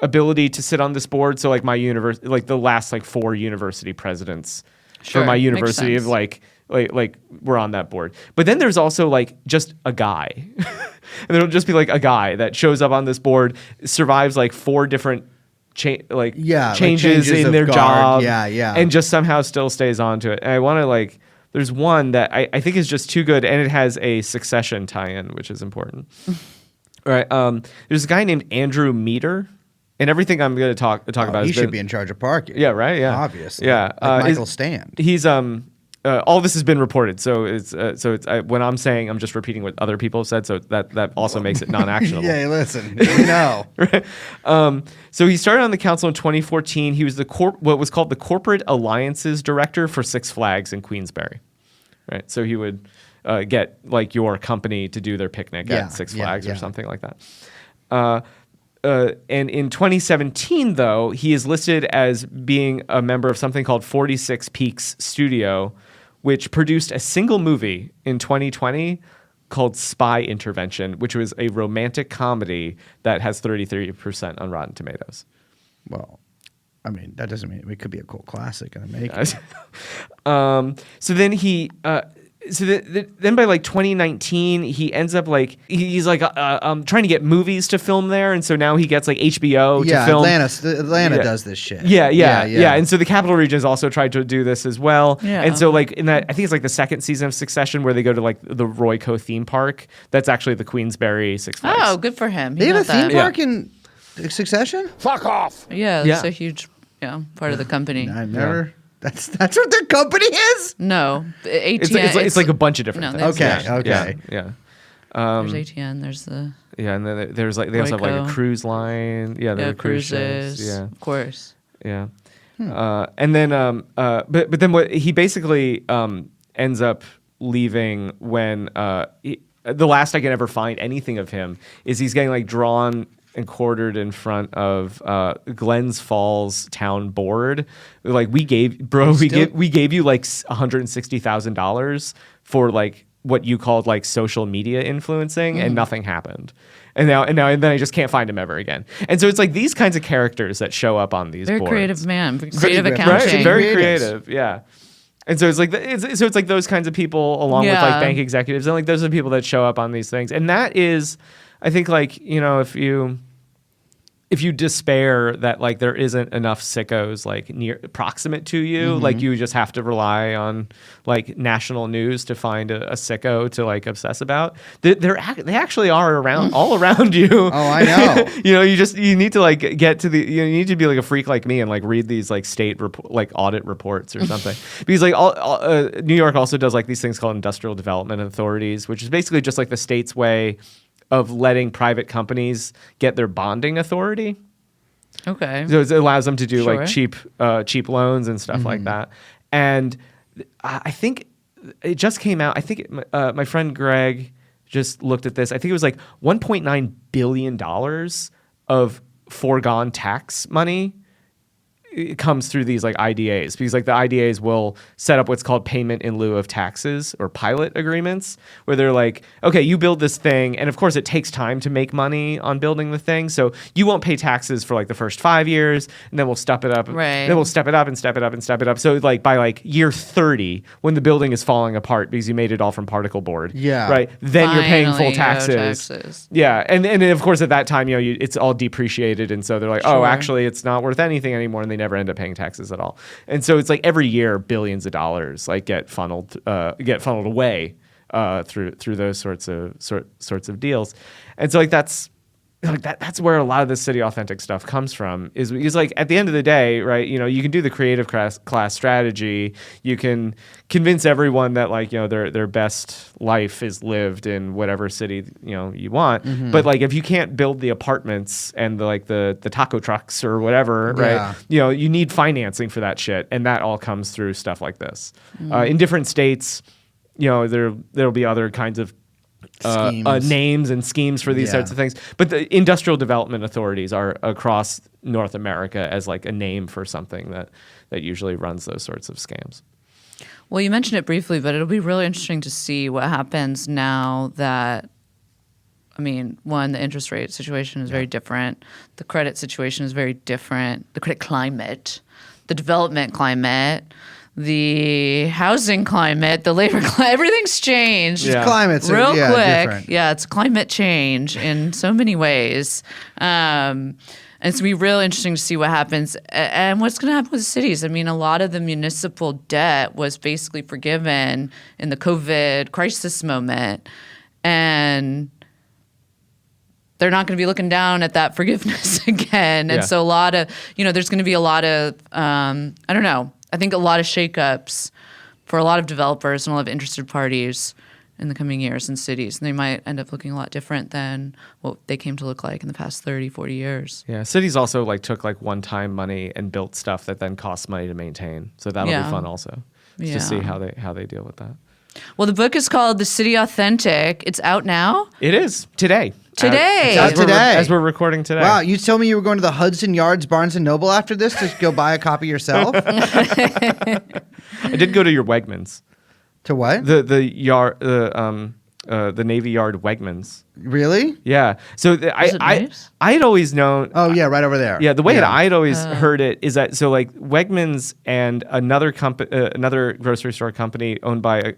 ability to sit on this board. So like my university, like the last like 4 university presidents Sure, for my makes university of sense. like we're on that board. But then there's also like just a guy. And it'll just be like a guy that shows up on this board, survives like 4 different changes in of their guard. job. Yeah. And just somehow still stays on to it. And I want to like, there's one that I think is just too good, and it has a Succession tie-in, which is important. All right. There's a guy named Andrew Meter, and everything I'm going to talk about. He has should been- be in charge of parking. Yeah. Right. Yeah. Obviously. Yeah. Like is- Michael Stand. He's all this has been reported, so it's when I'm saying, I'm just repeating what other people have said, so that also makes it non-actionable. Yeah, listen, you know. So he started on the council in 2014. He was what was called the Corporate Alliances Director for Six Flags in Queensbury. Right, so he would get like your company to do their picnic Yeah, at Six yeah, Flags or yeah. something like that. And in 2017, though, he is listed as being a member of something called 46 Peaks Studio, which produced a single movie in 2020 called Spy Intervention, which was a romantic comedy that has 33% on Rotten Tomatoes. Well, I mean, that doesn't mean it could be a cult classic and a make. So then he, then by like 2019, he ends up like he's like trying to get movies to film there, and so now he gets like HBO to film. Atlanta Yeah. does this shit. Yeah. And so the Capital Region has also tried to do this as well. Yeah. And so like in that, I think it's like the second season of Succession where they go to like the Royco theme park. That's actually the Queensbury Six Flags. Oh, good for him. They He have a got that. theme park in Succession. Yeah, Yeah. it's a huge part of the company. I never. That's what their company is. No, It's, ATN. it's like a bunch of different No, things. there's- Okay. Yeah. There's ATN. There's the Yeah, and then there's like they also have like a Royco. cruise line. Yeah, there are cruise ships. cruises. Yeah, Of course. yeah. And then but then what he basically ends up leaving when the last I can ever find anything of him is he's getting like drawn and quartered in front of Glens Falls Town Board. Like we gave you like $160,000 for like what you called like social media influencing, and nothing happened. And then I just can't find him ever again. And so it's like these kinds of characters that show up on these Very boards. creative man. Creative Creative, accounting. Right, very Creatives. creative, yeah. And so it's like it's like those kinds of people along with Yeah. like bank executives, and like those are the people that show up on these things. And that is, I think, like, you know, if you despair that like there isn't enough sickos like near proximate to you, like you just have to rely on like national news to find a sicko to like obsess about. They actually are around all around you. Oh, I know. you need to like get to you need to be like a freak like me and like read these like state like audit reports or something. Because like New York also does like these things called industrial development authorities, which is basically just like the state's way of letting private companies get their bonding authority. Okay. So it allows them to do Sure. like cheap loans and stuff like that. And I think it just came out. I think my friend Greg just looked at this. I think it was like $1.9 billion of foregone tax money. It comes through these like IDAs, because like the IDAs will set up what's called payment in lieu of taxes or pilot agreements, where they're like, okay, you build this thing, and of course it takes time to make money on building the thing, so you won't pay taxes for like the first 5 years, and then we'll step it up. Right. Then we'll step it up and step it up and step it up. So like by like year 30, when the building is falling apart because you made it all from particle board, Yeah. right? Then you're paying full Finally, you owe taxes. taxes. Yeah, and of course at that time, you know, it's all depreciated, and so they're like, oh, Sure. actually, it's not worth anything anymore, and they never end up paying taxes at all. And so it's like every year billions of dollars like get funneled away through those sorts of deals. And so like that's where a lot of the city authentic stuff comes from, is because like at the end of the day, right, you can do the creative class strategy, you can convince everyone that like, their best life is lived in whatever city, you want. Mm-hmm. But like if you can't build the apartments and the taco trucks or whatever, right, you need financing for that shit. And that all comes through stuff like this. In different states, there'll be other kinds of names and schemes for these sorts of things. But the industrial development authorities are across North America as like a name for something that usually runs those sorts of scams. Well, you mentioned it briefly, but it'll be really interesting to see what happens now that, one, the interest rate situation is very different. The credit situation is very different. The credit climate, the development climate, the housing climate, the labor climate, everything's changed. Just climate's real quick. different. Yeah, it's climate change in so many ways. And it's going to be real interesting to see what happens and what's going to happen with the cities. A lot of the municipal debt was basically forgiven in the COVID crisis moment. And they're not going to be looking down at that forgiveness again. And so a lot of, there's going to be a lot of, I think a lot of shakeups for a lot of developers and a lot of interested parties in the coming years in cities. And they might end up looking a lot different than what they came to look like in the past 30, 40 years. Yeah, cities also like took like one-time money and built stuff that then costs money to maintain. So that'll be fun also to see how they deal with that. Well, the book is called The City Authentic. It's out now. It is today. Today. As we're recording today. Wow, you told me you were going to the Hudson Yards Barnes & Noble after this to go buy a copy yourself? I did go to your Wegmans. To what? The Navy Yard Wegmans. Really? Yeah. So I had always known. Oh yeah, right over there. Yeah, the way that I had always heard it is that so like Wegmans and another grocery store company owned by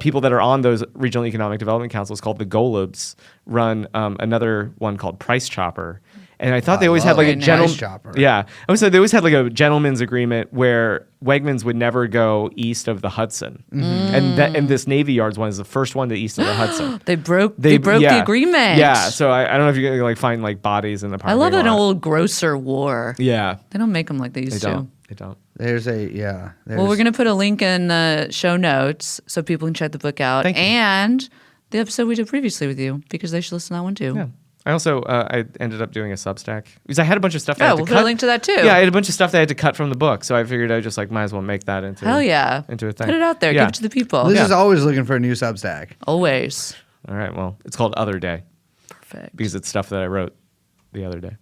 people that are on those regional economic development councils called the Golubs run another one called Price Chopper. And I thought they always had like a Chopper. Yeah, I would say they always had like a gentleman's agreement where Wegmans would never go east of the Hudson, and this Navy Yards one is the first one to east of the Hudson. They broke the agreement. Yeah, so I don't know if you can like find like bodies in the parking lot. I love an old grocer war. Yeah, they don't make them like they used to. They don't. Well, we're gonna put a link in the show notes so people can check the book out and the episode we did previously with you because they should listen to that one too. Yeah. I also I ended up doing a Substack because I had a bunch of stuff. I had to we'll cut. put a link to that too. Yeah, I had a bunch of stuff that I had to cut from the book, so I figured I just like might as well make that into into a thing. Put it out there. Yeah. Give it to the people. Liz is always looking for a new Substack. Always. All right. Well, it's called Other Day. Perfect. Because it's stuff that I wrote the other day.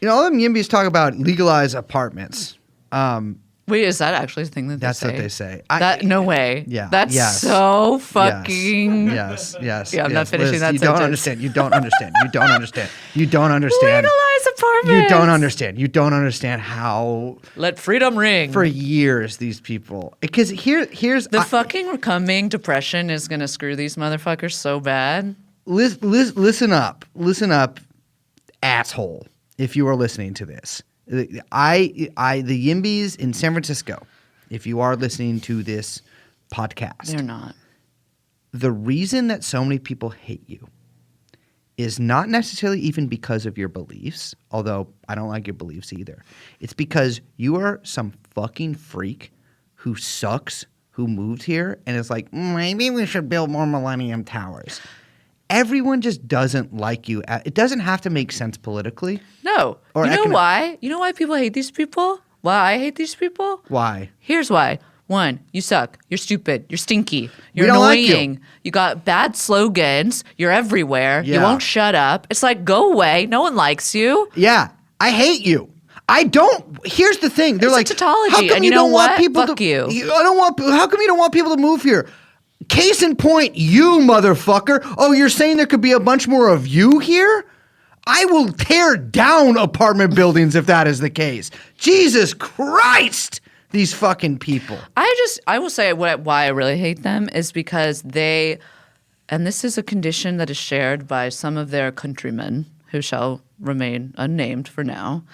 All them Yimbys talk about legalized apartments. Wait, is that actually the thing that they That's say? what they say. No way. Yeah. That's so fucking. Yes. Yeah, I'm not finishing Liz, that you sentence. don't understand. You don't understand. You don't understand. You don't understand. Legalize apartments. You don't understand. You don't understand how. Let freedom ring. For years, these people. Because here's the fucking coming depression is gonna screw these motherfuckers so bad. Listen up, asshole. If you are listening to this, the Yimbys in San Francisco, if you are listening to this podcast, they're not. The reason that so many people hate you is not necessarily even because of your beliefs, although I don't like your beliefs either. It's because you are some fucking freak who sucks, who moved here, and is like, maybe we should build more Millennium Towers. Everyone just doesn't like you. It doesn't have to make sense politically. No. You know why? You know why people hate these people? Why I hate these people? Why? Here's why. One, you suck. You're stupid. You're stinky. You're We don't like annoying. you. You got bad slogans. You're everywhere. You Yeah. won't shut up. It's like, go away. No one likes you. Yeah, I hate you. I don't. Here's the thing. They're It's a like, tautology, how come and you you know don't want what? people Fuck to? you. I don't want. How come you don't want people to move here? Case in point, you motherfucker. Oh, you're saying there could be a bunch more of you here? I will tear down apartment buildings if that is the case. Jesus Christ, these fucking people. I will say why I really hate them is because they, and this is a condition that is shared by some of their countrymen who shall remain unnamed for now,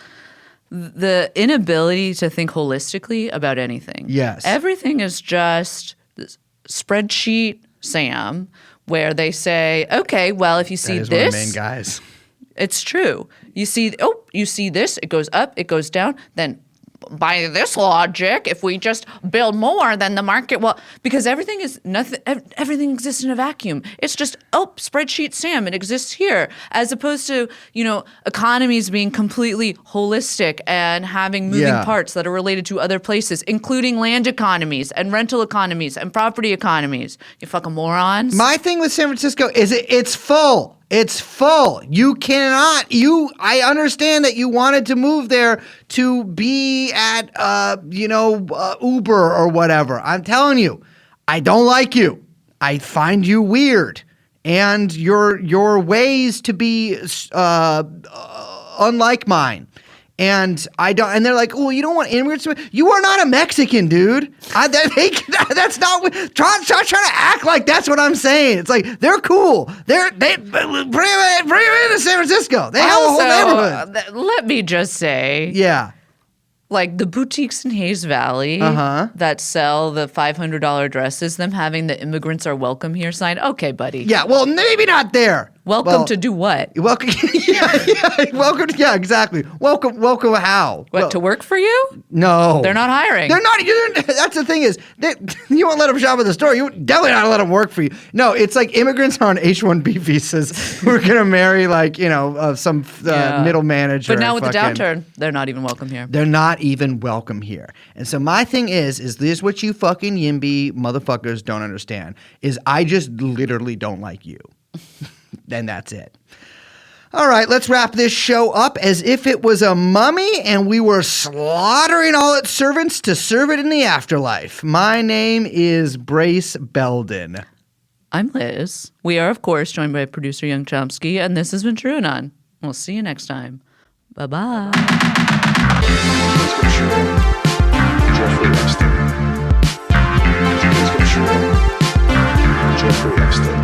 the inability to think holistically about anything. Yes. Everything is just spreadsheet Sam, where they say, okay, well, if you see That is one of the this, main guys. it's true. You see this, it goes up, it goes down, then by this logic, if we just build more, then the market will, because everything exists in a vacuum. It's just, spreadsheet Sam, it exists here, as opposed to, economies being completely holistic and having moving parts that are related to other places, including land economies and rental economies and property economies. You fucking morons. My thing with San Francisco is it's full. It's full. You cannot. I understand that you wanted to move there to be at, Uber or whatever. I'm telling you, I don't like you. I find you weird, and your ways to be unlike mine. And I don't. And they're like, "Oh, you don't want immigrants to." You are not a Mexican, dude. That's not what. Trying to act like that's what I'm saying. It's like they're cool. They bring them into San Francisco. They have a whole neighborhood. Let me just say, Yeah. like the boutiques in Hayes Valley that sell the $500 dresses, them having the "immigrants are welcome here" sign. Okay, buddy. Yeah. Well, maybe not there. Welcome to do what? Welcome. Welcome. Yeah. Exactly. Welcome. How? What, to work for you? No. They're not hiring. They're not. That's the thing is, you won't let them shop at the store. You definitely not let them work for you. No, it's like immigrants on H-1B visas who are gonna marry some middle manager. But now with the downturn, they're not even welcome here. They're not even welcome here. And so my thing is this what you fucking YIMBY motherfuckers don't understand is I just literally don't like you. And that's it. All right, let's wrap this show up as if it was a mummy and we were slaughtering all its servants to serve it in the afterlife. My name is Brace Belden. I'm Liz. We are, of course, joined by producer Young Chomsky, and this has been TrueAnon. We'll see you next time. Bye-bye. Let's go shoot. Jeffrey Epstein. Let's go shoot. Jeffrey Epstein.